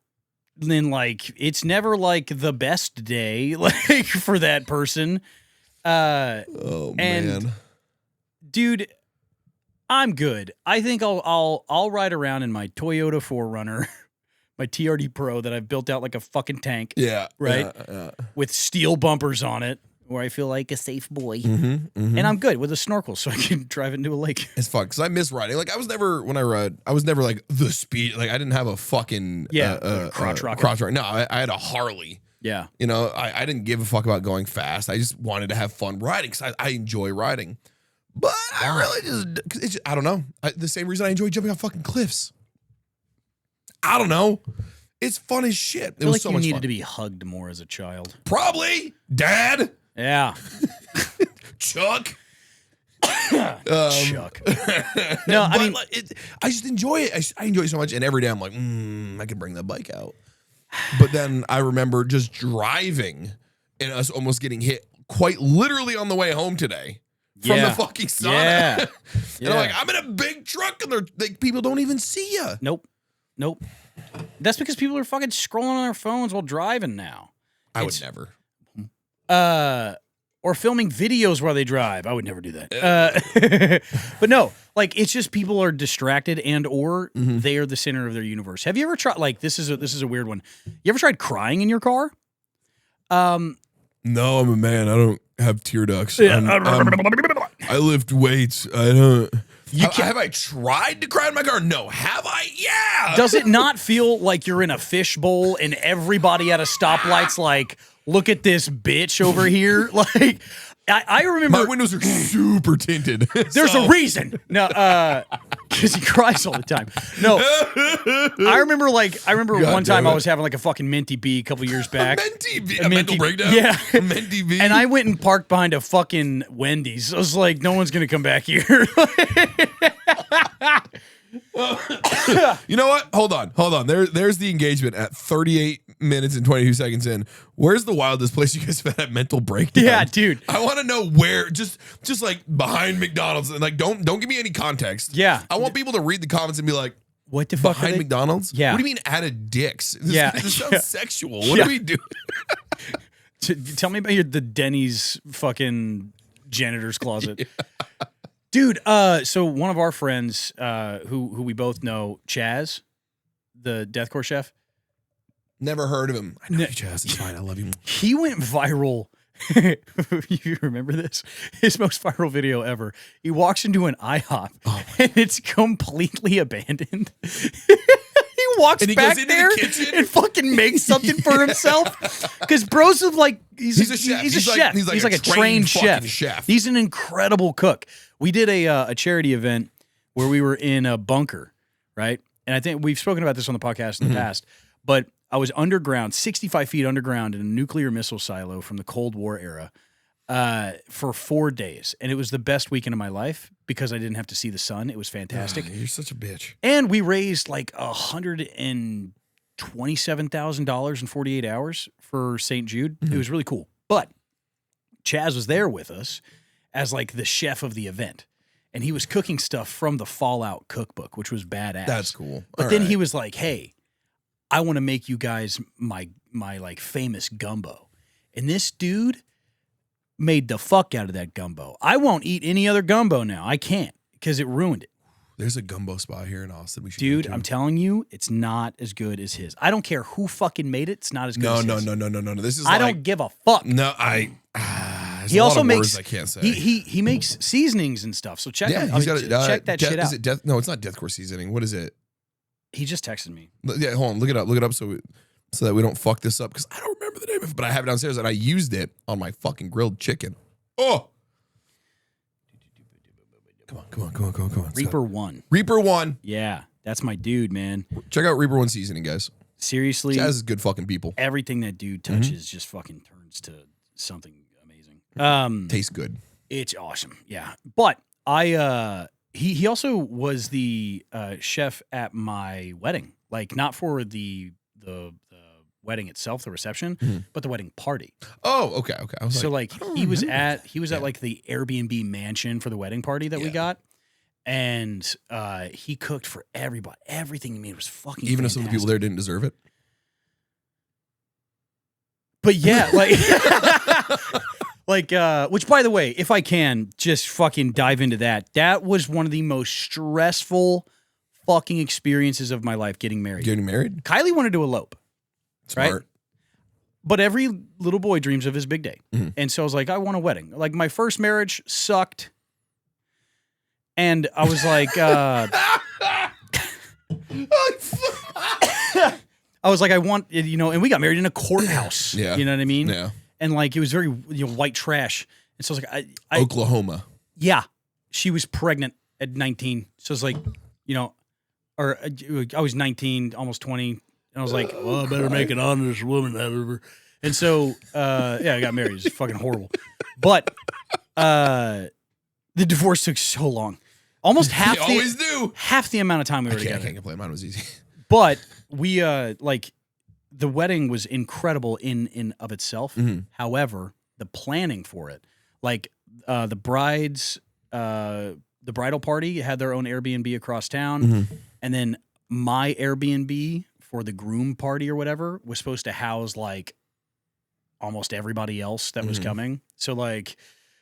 And then like it's never like the best day like for that person. Man. Dude, I'm good. I think I'll ride around in my Toyota 4Runner, my TRD Pro that I've built out like a fucking tank. Yeah. Right? Yeah. With steel bumpers on it, where I feel like a safe boy. And I'm good with a snorkel so I can drive into a lake. It's fun because I miss riding. Like I was never like the speed. Like I didn't have a fucking crotch rocket. No, I had a Harley. Yeah. You know, I didn't give a fuck about going fast. I just wanted to have fun riding because I enjoy riding. But I really just, I don't know. The same reason I enjoy jumping off fucking cliffs. I don't know. It's fun as shit. It was like so you much needed fun. to be hugged more as a child. Probably. Dad. Yeah. Chuck. Chuck. No, I mean, I just enjoy it. I enjoy it so much. And every day I'm like, I could bring that bike out. But then I remember just driving and us almost getting hit quite literally on the way home today. From the fucking sauna. Yeah. And I'm like, I'm in a big truck and they're like, people don't even see you. Nope. That's because people are fucking scrolling on their phones while driving now. I would never. Or filming videos while they drive. I would never do that. But no, like it's just people are distracted and or they are the center of their universe. Have you ever tried like this is a weird one. You ever tried crying in your car? No, I'm a man. I don't have tear ducts. I lift weights. I don't. Have I tried to cry in my car? No. Have I? Yeah. Does it not feel like you're in a fishbowl and everybody at a stoplight's like, look at this bitch over here? Like, I remember. My windows are super tinted. There's a reason. No, because he cries all the time. No, I remember one time I was having like a fucking minty bee a couple years back. A mental breakdown? Yeah. A minty bee? And I went and parked behind a fucking Wendy's. I was like, no one's going to come back here. You know what? Hold on. There's the engagement at 38 minutes and 22 seconds in. Where's the wildest place you guys have had a mental breakdown? Yeah, dude. I want to know where. Just like behind McDonald's, and like don't give me any context. Yeah, I want people to read the comments and be like, "What the fuck behind McDonald's? Yeah. What do you mean at a Dick's? This sounds sexual. What do we do?" Tell me about the Denny's fucking janitor's closet. Yeah. Dude, so one of our friends, who we both know, Chaz, the deathcore chef. Never heard of him. I know you, Chaz. It's fine. I love you. He went viral. You remember this? His most viral video ever. He walks into an IHOP and it's completely abandoned. He walks back there and fucking makes something for himself. Because bro's of like he's a chef. He's like a trained chef. He's an incredible cook. We did a charity event where we were in a bunker, right? And I think we've spoken about this on the podcast in the past, but I was underground, 65 feet underground in a nuclear missile silo from the Cold War era for 4 days. And it was the best weekend of my life because I didn't have to see the sun. It was fantastic. You're such a bitch. And we raised like $127,000 in 48 hours for St. Jude. It was really cool. But Chaz was there with us as like the chef of the event. And he was cooking stuff from the Fallout cookbook, which was badass. That's cool. But then he was like, hey, I want to make you guys my like famous gumbo. And this dude made the fuck out of that gumbo. I won't eat any other gumbo now. I can't because it ruined it. There's a gumbo spot here in Austin. We should Dude, I'm telling you, it's not as good as his. I don't care who fucking made it. It's not as good as his. No. This is I don't give a fuck. No, he also makes. I can't say. He makes seasonings and stuff. So check. Check that shit out. Is it no, it's not deathcore seasoning. What is it? He just texted me. Yeah, hold on. Look it up. So that we don't fuck this up because I don't remember the name of it, but I have it downstairs and I used it on my fucking grilled chicken. Oh. Come on. Reaper 1. Reaper 1. Yeah, that's my dude, man. Check out Reaper 1 seasoning, guys. Seriously. Chaz is good fucking people. Everything that dude touches just fucking turns to something amazing. Tastes good. It's awesome. Yeah. But he also was the chef at my wedding. Like not for the wedding itself, the reception, but the wedding party. Oh, okay. I was so he was at like the Airbnb mansion for the wedding party that we got. And he cooked for everybody. Everything he made was fucking even fantastic. If some of the people there didn't deserve it. But yeah, which by the way, if I can just fucking dive into that was one of the most stressful fucking experiences of my life, getting married. Kylie wanted to elope. Smart. Right? But every little boy dreams of his big day. Mm-hmm. And so I was like, I want a wedding. Like my first marriage sucked. And I was like, I want, and we got married in a courthouse. Yeah. You know what I mean? Yeah. And like, it was very, white trash. And so I was like, Oklahoma. Yeah. She was pregnant at 19. So it's like, I was 19, almost 20. And I was like, well, I better make an honest woman out of her. And so, I got married. It's fucking horrible. But the divorce took so long. Almost half half the amount of time we were together. I can't complain. Mine was easy. But we, the wedding was incredible in of itself. Mm-hmm. However, the planning for it, the bridal party had their own Airbnb across town. Mm-hmm. And then my Airbnb for the groom party or whatever was supposed to house almost everybody else that was coming. So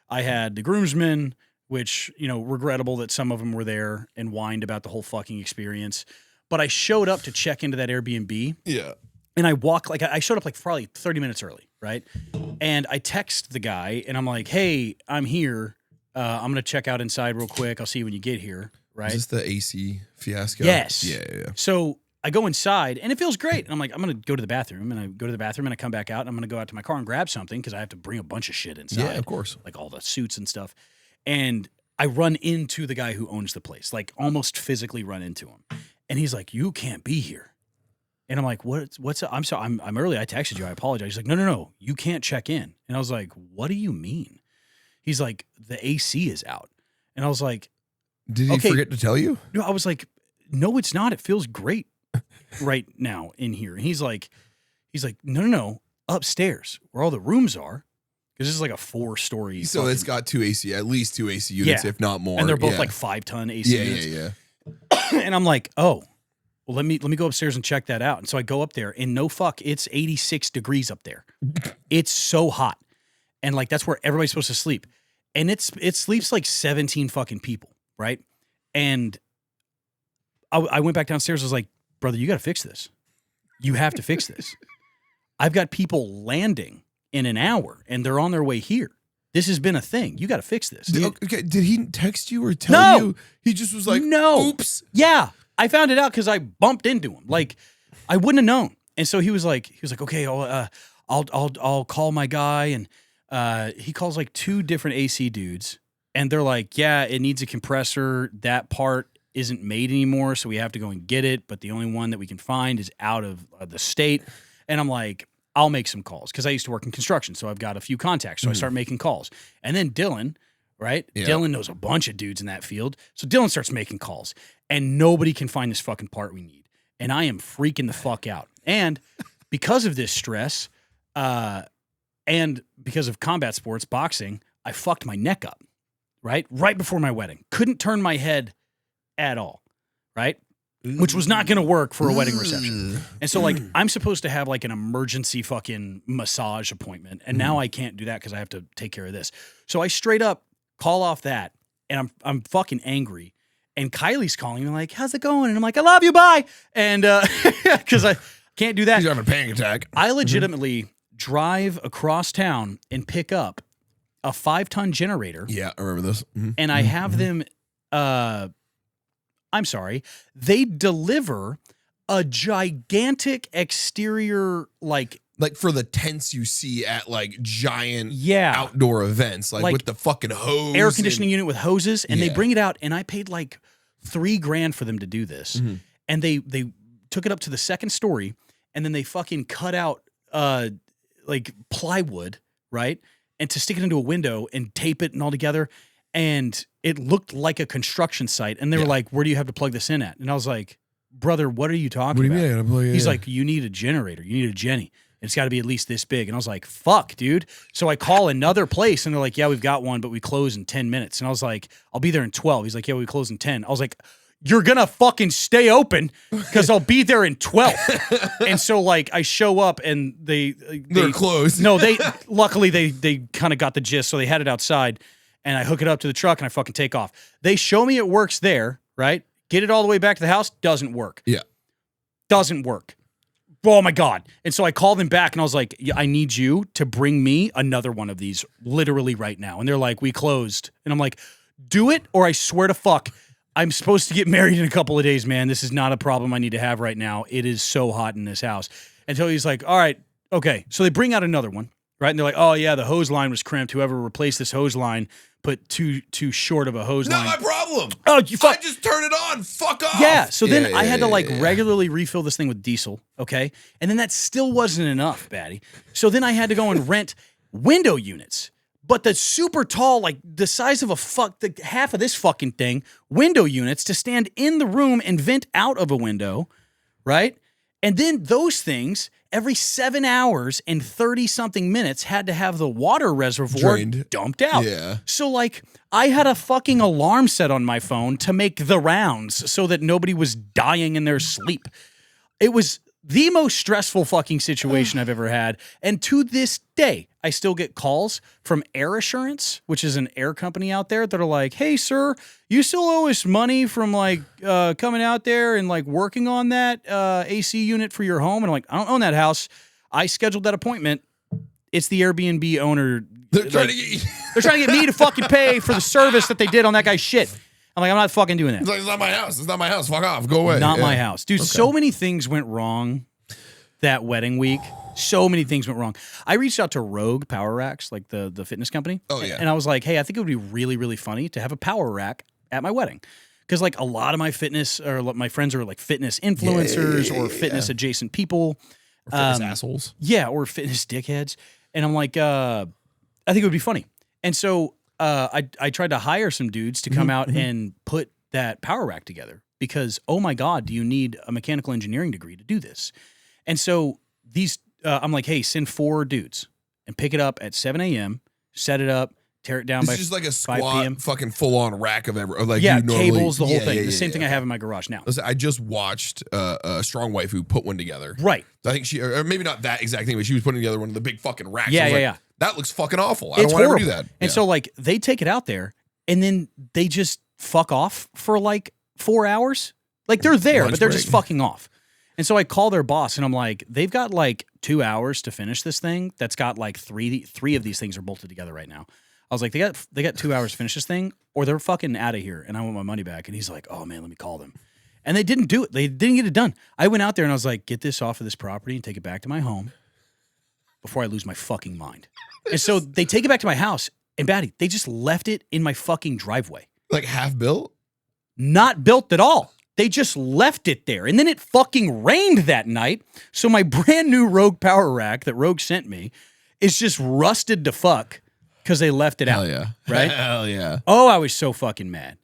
I had the groomsmen, which, regrettable that some of them were there and whined about the whole fucking experience. But I showed up to check into that Airbnb. Yeah. And I walked, I showed up probably 30 minutes early, right? And I text the guy and I'm like, hey, I'm here. I'm going to check out inside real quick. I'll see you when you get here, right? Is this the AC fiasco? Yes. Yeah. So I go inside and it feels great. And I'm like, I'm going to go to the bathroom. And I go to the bathroom and I come back out and I'm going to go out to my car and grab something because I have to bring a bunch of shit inside. Yeah, of course. Like all the suits and stuff. And I run into the guy who owns the place, almost physically run into him. And he's like, you can't be here. And I'm like, what's up? I'm sorry, I'm early. I texted you. I apologize. He's like, no. You can't check in. And I was like, what do you mean? He's like, the AC is out. And I was like, did he forget to tell you? No, I was like, no, it's not. It feels great right now in here. And he's like, no, upstairs where all the rooms are. Because this is like a 4-story. So it's got at least two AC units, if not more. And they're both 5-ton AC units. Yeah. And I'm like, oh, well, let me go upstairs and check that out. And so I go up there and no fuck, it's 86 degrees up there. It's so hot. And that's where everybody's supposed to sleep. And it sleeps 17 fucking people, right? And I went back downstairs. I was like, brother, you got to fix this. You have to fix this. I've got people landing in an hour and they're on their way here. This has been a thing. You got to fix this. Did he text you or tell you? He just was like, no. Oops. Yeah. I found it out because I bumped into him. I wouldn't have known. And so he was like, okay, I'll call my guy. And he calls 2 different AC dudes. And they're like, yeah, it needs a compressor. That part isn't made anymore. So we have to go and get it. But the only one that we can find is out of the state. And I'm like, I'll make some calls because I used to work in construction. So I've got a few contacts. So I start making calls. And then Dylan, right? Yeah. Dylan knows a bunch of dudes in that field. So Dylan starts making calls. And nobody can find this fucking part we need. And I am freaking the fuck out. And because of this stress, And because of combat sports, boxing, I fucked my neck up, right before my wedding. Couldn't turn my head at all, right? Which was not going to work for a wedding reception. And so, like, I'm supposed to have, like, an emergency fucking massage appointment. And now I can't do that because I have to take care of this. So I straight up call off that. And I'm fucking angry. And Kylie's calling me like, how's it going? And I'm like, I love you, bye. And because I can't do that. He's having a panic attack. I legitimately drive across town and pick up a 5-ton generator. Yeah, I remember this. And I have them, I'm sorry, they deliver a gigantic exterior, like for the tents you see at like giant Yeah. outdoor events, like with the fucking hose. air conditioning unit with hoses, and they bring it out, and I paid like $3,000 for them to do this. And they took it up to the second story, and then they fucking cut out like plywood, right? And to stick it into a window and tape it and all together. And it looked like a construction site. And they were like, where do you have to plug this in at? And I was like, brother, what are you talking about? What do you mean? He's like, you need a generator. You need a Jenny. It's got to be at least this big. And I was like, fuck, dude. So I call another place, and they're like, yeah, we've got one, but we close in 10 minutes. And I was like, I'll be there in 12. He's like, yeah, we close in 10. I was like, you're going to fucking stay open because I'll be there in 12. And so, like, I show up, and they're closed. No, luckily they kind of got the gist, so they had it outside. And I hook it up to the truck, and I fucking take off. They show me it works there, right? Get it all the way back to the house, doesn't work. Yeah. Doesn't work. Oh, my God. And so I called them back, and I was like, I need you to bring me another one of these literally right now. And they're like, we closed. And I'm like, do it, or I swear to fuck, I'm supposed to get married in a couple of days, man. This is not a problem I need to have right now. It is so hot in this house. Until he's like, all right, okay. So they bring out another one, right? And they're like, oh, yeah, the hose line was crimped. Whoever replaced this hose line put too short of a hose line. Not my problem. Oh, you fuck. I just turn it on. Fuck off. Yeah. So then I had to regularly refill this thing with diesel. Okay. And then that still wasn't enough, Baddie. So then I had to go and rent window units, but the super tall, like the size of half of this fucking thing, window units to stand in the room and vent out of a window. Right. And then those things every 7 hours and 30-something minutes had to have the water reservoir dumped out. Yeah. So, like, I had a fucking alarm set on my phone to make the rounds so that nobody was dying in their sleep. It was the most stressful fucking situation I've ever had. And to this day, I still get calls from Air Assurance, which is an air company out there, that are like, hey, sir, you still owe us money from like coming out there and like working on that AC unit for your home. And I'm like, I don't own that house. I scheduled that appointment. It's the Airbnb owner. They're trying to get me to fucking pay for the service that they did on that guy's shit. I'm like, I'm not fucking doing that. It's like, it's not my house. It's not my house. Fuck off. Go away. Not my house. Dude, so many things went wrong that wedding week. So many things went wrong. I reached out to Rogue Power Racks, like the fitness company. Oh, yeah. And I was like, hey, I think it would be really, really funny to have a power rack at my wedding. Because like a lot of my fitness, or my friends are like fitness influencers or fitness adjacent people. Or fitness assholes. Yeah, or fitness dickheads. And I'm like, I think it would be funny. And so I tried to hire some dudes to come out and put that power rack together. Because, oh my God, do you need a mechanical engineering degree to do this? And so these, I'm like, hey, send 4 dudes and pick it up at 7 a.m., set it up, tear it down by 5 p.m. This is like a squat, fucking full-on rack of like cables, the whole thing. The same thing I have in my garage now. Listen, I just watched a strong wife who put one together. Right. I think she, or maybe not that exact thing, but she was putting together one of the big fucking racks. Yeah. That looks fucking awful. I don't want to ever do that. And so like they take it out there and then they just fuck off for like 4 hours. Like they're there, but they're just fucking off. And so I call their boss and I'm like, they've got like 2 hours to finish this thing. That's got like three of these things are bolted together right now. I was like, they got 2 hours to finish this thing, or they're fucking out of here, and I want my money back. And he's like, oh man, let me call them. And they didn't do it. They didn't get it done. I went out there and I was like, get this off of this property and take it back to my home before I lose my fucking mind. And so they take it back to my house, and Baddie, they just left it in my fucking driveway. Like half built? Not built at all. They just left it there. And then it fucking rained that night. So my brand new Rogue power rack that Rogue sent me is just rusted to fuck because they left it out. Hell yeah. Right? Hell yeah. Oh, I was so fucking mad.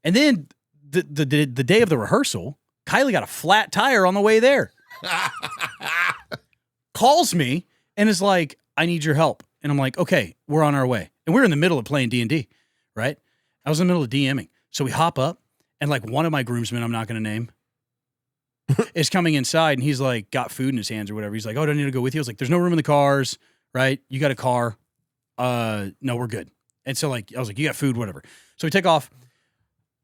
And then the day of the rehearsal, Kylie got a flat tire on the way there. Calls me and is like, I need your help. And I'm like, okay, we're on our way. And we're in the middle of playing D&D, right? I was in the middle of DMing. So we hop up, and like one of my groomsmen, I'm not going to name, is coming inside, and he's like got food in his hands or whatever. He's like, oh, do I need to go with you? I was like, there's no room in the cars, right? You got a car. No, we're good. And so like, I was like, you got food, whatever. So we take off.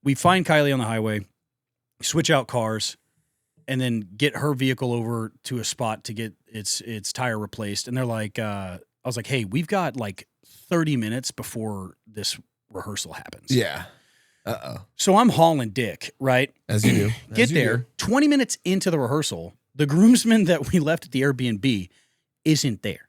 We find Kylie on the highway, switch out cars, and then get her vehicle over to a spot to get its tire replaced. And they're like, I was like, hey, we've got like 30 minutes before this rehearsal happens. Yeah. So I'm hauling dick, right? As you do. Get there. 20 minutes into the rehearsal, the groomsman that we left at the Airbnb isn't there.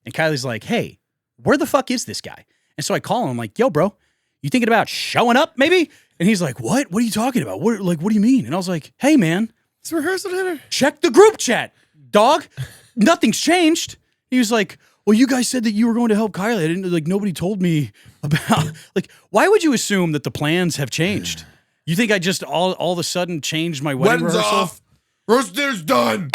And Kylie's like, hey, where the fuck is this guy? And so I call him. I'm like, yo, bro, you thinking about showing up maybe? And he's like, what? What are you talking about? What do you mean? And I was like, hey, man. It's rehearsal dinner. Check the group chat, dog. Nothing's changed. He was like, well, you guys said that you were going to help Kylie. I didn't, like, nobody told me about, like, why would you assume that the plans have changed? You think I just all of a sudden changed my wedding Wedding's rehearsal? off. Roast dinner's done.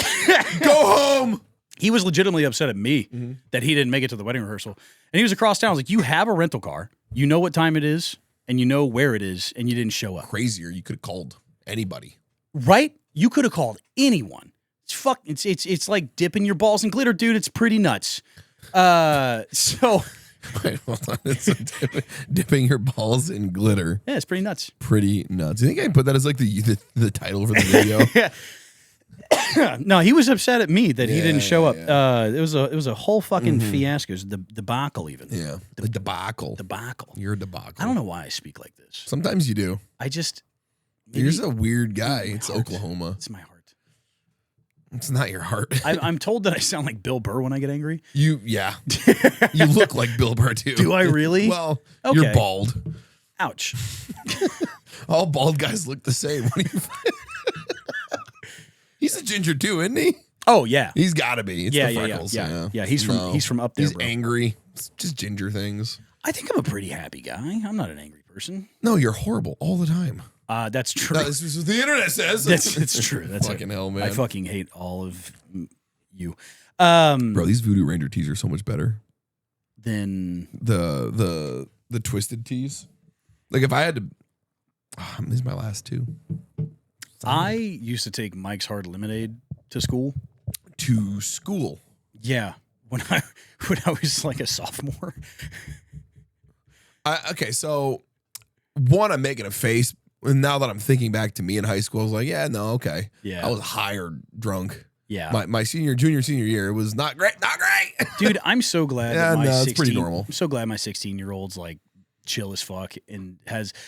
Go home. He was legitimately upset at me that he didn't make it to the wedding rehearsal. And he was across town. I was like, you have a rental car. You know what time it is, and you know where it is, and you didn't show up. Crazier. You could have called anybody. Right? You could have called anyone. It's like dipping your balls in glitter, dude. It's pretty nuts. So Wait, hold on. It's dipping your balls in glitter. yeah, it's pretty nuts. Pretty nuts. You think I can put that as like the title for the video? No, he was upset at me that he didn't show up. It was a whole fucking fiasco. It was the debacle even. Yeah. The debacle. Debacle. You're a debacle. I don't know why I speak like this. Sometimes you do. I just You're just a weird guy. It's heart. Oklahoma. It's my heart. It's not your heart. I'm told that I sound like Bill Burr when I get angry. Yeah. You look like Bill Burr too. Do I really? Well, Okay. you're bald. Ouch. All bald guys look the same. What do you find? He's a ginger too, isn't he? Oh yeah. He's got to be. It's the freckles. Yeah. He's from up there. He's bro. angry. It's just ginger things. I think I'm a pretty happy guy. I'm not an angry person. No, you're horrible all the time. That's true. No, this is what the internet says. It's true. That's fucking hell, man. I fucking hate all of you. Bro, these Voodoo Ranger tees are so much better than the twisted tees. Like if I had to, this is my last two. I used to take Mike's Hard Lemonade to school. To school. Yeah, when I was like a sophomore. Okay, so one, I'm making a face. And now that I'm thinking back to me in high school, I was like, yeah, no, okay. Yeah. I was high or drunk. Yeah. My senior year, it was not great. Not great. Dude, I'm so glad that my it's pretty normal. I'm so glad my 16-year-old's like chill as fuck and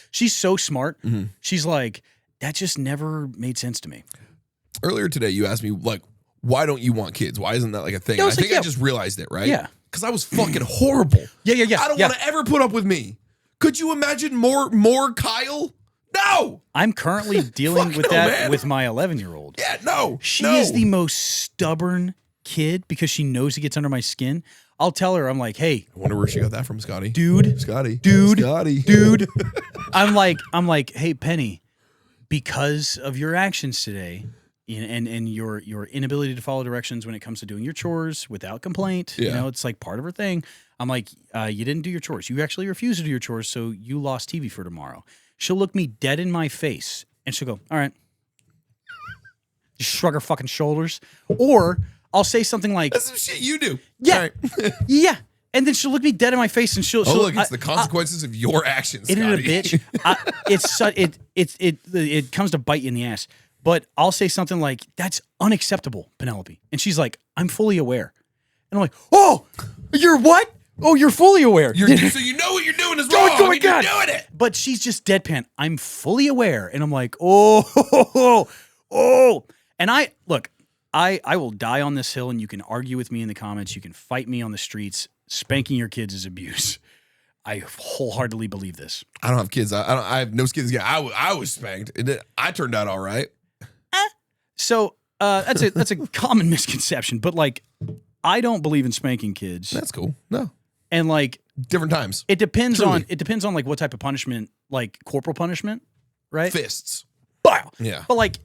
she's so smart. Mm-hmm. She's like, that just never made sense to me. Earlier today, you asked me, like, why don't you want kids? Why isn't that like a thing? Yeah, I think I just realized it, right? Yeah. Because I was fucking horrible. Yeah. I don't want to ever put up with me. Could you imagine more Kyle? No. I'm currently dealing with that man. with my 11-year-old. Yeah, no. She is the most stubborn kid because she knows it gets under my skin. I'll tell her, I'm like, hey. I wonder where she got that from, Scotty. Dude. Scotty. I'm like, hey, Penny, because of your actions today and your inability to follow directions when it comes to doing your chores without complaint, yeah. You know, it's like part of her thing. I'm like, you didn't do your chores. You actually refused to do your chores, so you lost TV for tomorrow. She'll look me dead in my face, and she'll go, all right. Just shrug her fucking shoulders. Or I'll say something like... That's some shit you do. Yeah. Yeah. And then she'll look me dead in my face, and she'll... look, it's the consequences of your actions, Scotty. Isn't it a bitch? It comes to bite you in the ass. But I'll say something like, that's unacceptable, Penelope. And she's like, I'm fully aware. And I'm like, oh, you're what? Oh, you're fully aware. So you know what you're doing is wrong. Oh my God. You're doing it. But she's just deadpan. I'm fully aware. And I'm like, oh. And I will die on this hill, and you can argue with me in the comments. You can fight me on the streets. Spanking your kids is abuse. I wholeheartedly believe this. I don't have kids. I have no kids. Yeah, I was spanked. I turned out all right. So that's a common misconception. But like, I don't believe in spanking kids. That's cool. No. And like different times. It depends on like what type of punishment, like corporal punishment, right? Fists. Wow. Yeah. But like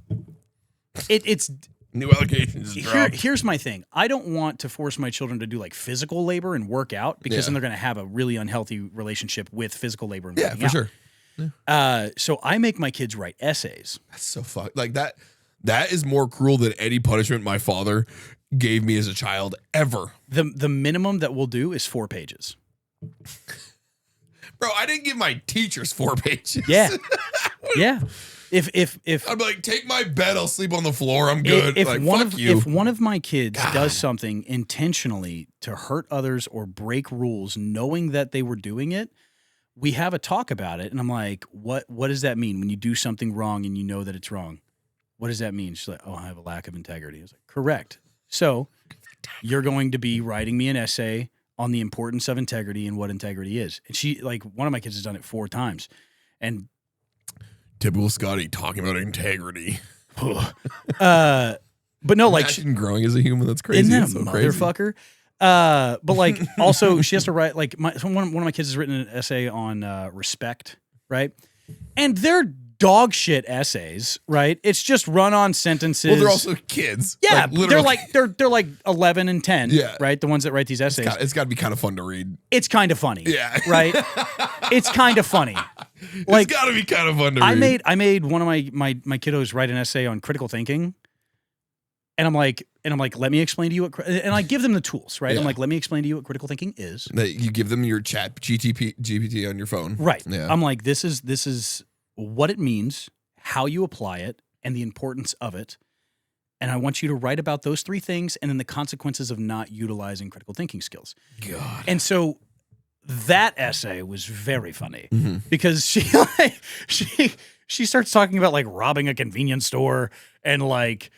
it's New allegations dropped. Here's my thing. I don't want to force my children to do like physical labor and work out because then they're going to have a really unhealthy relationship with physical labor and working out. Sure. So I make my kids write essays. That's so fucked. Like that is more cruel than any punishment my father gave me as a child ever. The minimum that we'll do is 4 pages. Bro, I didn't give my teachers 4 pages. Yeah. Yeah. If I'm like, take my bed, I'll sleep on the floor, I'm good. If like, if one of my kids does something intentionally to hurt others or break rules, knowing that they were doing it, we have a talk about it. And I'm like, what does that mean when you do something wrong and you know that it's wrong? What does that mean? She's like, oh, I have a lack of integrity. I was like, correct. So you're going to be writing me an essay on the importance of integrity and what integrity is. And she, like, one of my kids has done it 4 times. And typical Scotty talking about integrity. But no, like, imagine growing as a human. That's crazy. Isn't that that's a so motherfucker? Crazy. But like, also she has to write, like, one of my kids has written an essay on respect, right? And they're dog shit essays, right? It's just run-on sentences. Well, they're also kids. Yeah, like, they're like 11 and 10, yeah, right? The ones that write these essays. It's got to be kind of fun to read. It's kind of funny, yeah, right? It's kind of funny. Like, it's got to be kind of fun to read. I made one of my kiddos write an essay on critical thinking, and I'm like, let me explain to you what, and I give them the tools, right? Yeah. I'm like, let me explain to you what critical thinking is. You give them your chat GPT on your phone, right? Yeah. I'm like, this is what it means, how you apply it, and the importance of it. And I want you to write about those 3 things and then the consequences of not utilizing critical thinking skills. God. And so that essay was very funny because she starts talking about like robbing a convenience store and like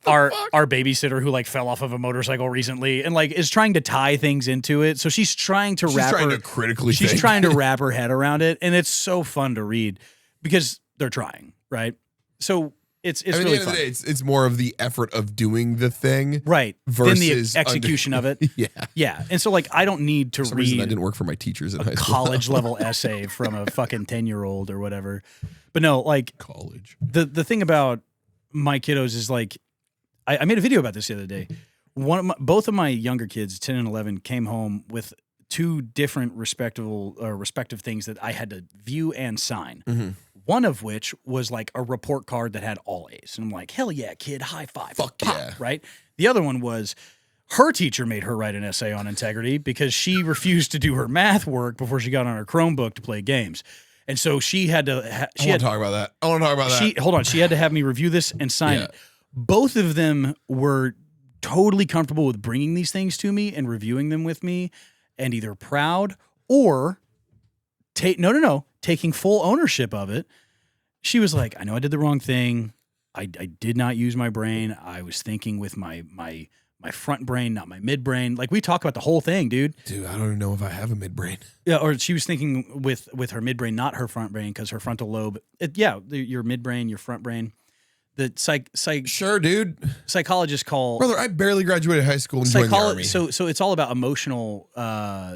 our babysitter who like fell off of a motorcycle recently and like is trying to tie things into it. So she's trying to trying to wrap her head around it, and it's so fun to read because they're trying, right? So it's really at the end fun. of the day, it's more of the effort of doing the thing, right? Versus the execution of it. Yeah. And so like I don't need to read. That didn't work for my teachers in high school. College level essay from a fucking 10-year-old or whatever. But no, like college. The thing about my kiddos is like I made a video about this the other day. Both of my younger kids, 10 and 11, came home with 2 different respective things that I had to view and sign. Mm-hmm. One of which was like a report card that had all A's. And I'm like, hell yeah, kid, high five. Fuck pop, yeah. Right? The other one was her teacher made her write an essay on integrity because she refused to do her math work before she got on her Chromebook to play games. And so she had to... I want to talk about that. Hold on. She had to have me review this and sign it. Both of them were totally comfortable with bringing these things to me and reviewing them with me and either proud or taking full ownership of it. She was like, I know I did the wrong thing. I did not use my brain. I was thinking with my front brain, not my midbrain. Like we talk about the whole thing, dude. Dude, I don't even know if I have a midbrain. Yeah, or she was thinking with her midbrain, not her front brain, because her frontal lobe. Your midbrain, your front brain. The sure, dude. Psychologists call brother. I barely graduated high school and joined the army. So it's all about emotional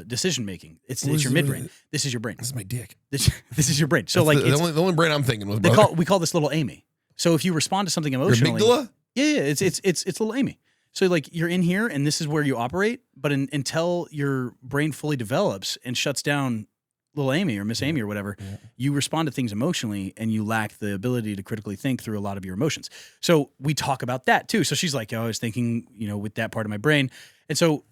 decision making. It's your midbrain. This is your brain. This is my dick. This is your brain. So that's like the only brain I'm thinking with. Brother. We call this little Amy. So if you respond to something emotionally, your amygdala? Yeah, it's little Amy. So like you're in here and this is where you operate, but until your brain fully develops and shuts down little Amy or Miss Amy or whatever, you respond to things emotionally and you lack the ability to critically think through a lot of your emotions. So we talk about that too. So she's like, I was thinking, with that part of my brain. And so,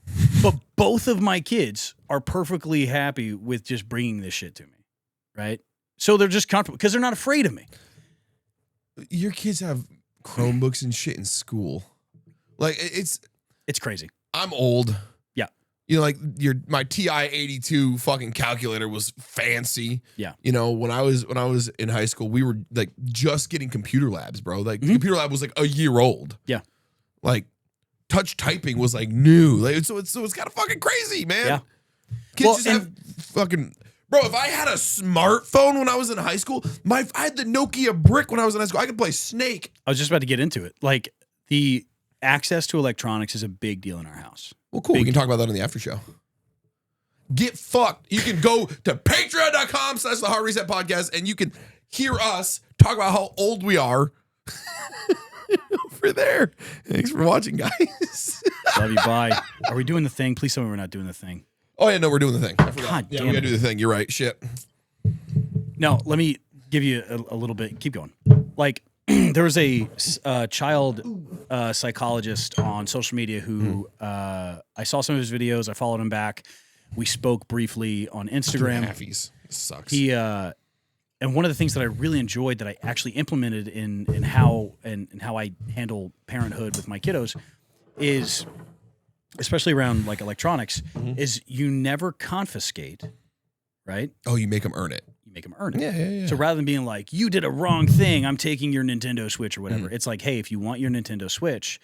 but both of my kids are perfectly happy with just bringing this shit to me. Right. So they're just comfortable because they're not afraid of me. Your kids have Chromebooks and shit in school. Like it's crazy. I'm old. Yeah. Like my TI-82 fucking calculator was fancy. Yeah. When I was in high school, we were like just getting computer labs, bro. Like computer lab was like a year old. Yeah. Like touch typing was like new. Like so it's kind of fucking crazy, man. Yeah. Kids just have fucking bro. If I had a smartphone when I was in high school, I had the Nokia brick when I was in high school. I could play Snake. I was just about to get into it. Like the access to electronics is a big deal in our house. Well, cool. We can talk about that in the after show. Get fucked. You can go to patreon.com/The Hard Reset Podcast and you can hear us talk about how old we are over there. Thanks for watching, guys. Love you. Bye. Are we doing the thing? Please tell me we're not doing the thing. Oh, yeah, no, we're doing the thing. I forgot. God yeah, damn we gotta it. do the thing. You're right. Shit. No, let me give you a little bit. Keep going. Like, there was a child psychologist on social media who I saw some of his videos. I followed him back. We spoke briefly on Instagram. Halfies. This sucks. He and one of the things that I really enjoyed that I actually implemented in how I handle parenthood with my kiddos is, especially around like electronics, is you never confiscate, right? Oh, you make them earn it. You make them earn it. Yeah. So rather than being like, you did a wrong thing, I'm taking your Nintendo Switch or whatever. It's like, hey, if you want your Nintendo Switch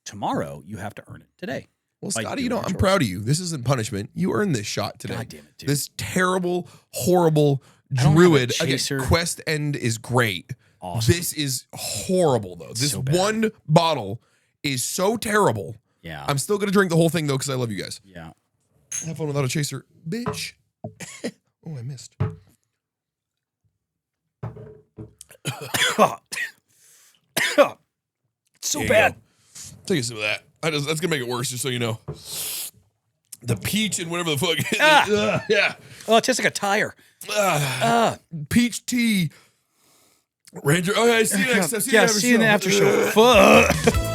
tomorrow, you have to earn it today. Well, Scotty, I'm proud of you. This isn't punishment. You earned this shot today. God damn it, dude. This terrible, horrible druid. Again, Quest End is great. Awesome. This is horrible, though. This So bad. one bottle is so terrible. Yeah. I'm still going to drink the whole thing, though, because I love you guys. Yeah. Have fun without a chaser, bitch. Oh, I missed. So bad. Take a sip of that. That's going to make it worse, just so you know. The peach and whatever the fuck. Yeah. Oh, it tastes like a tire. Peach tea. Ranger. Okay, see you next time. See you in the after show. Fuck.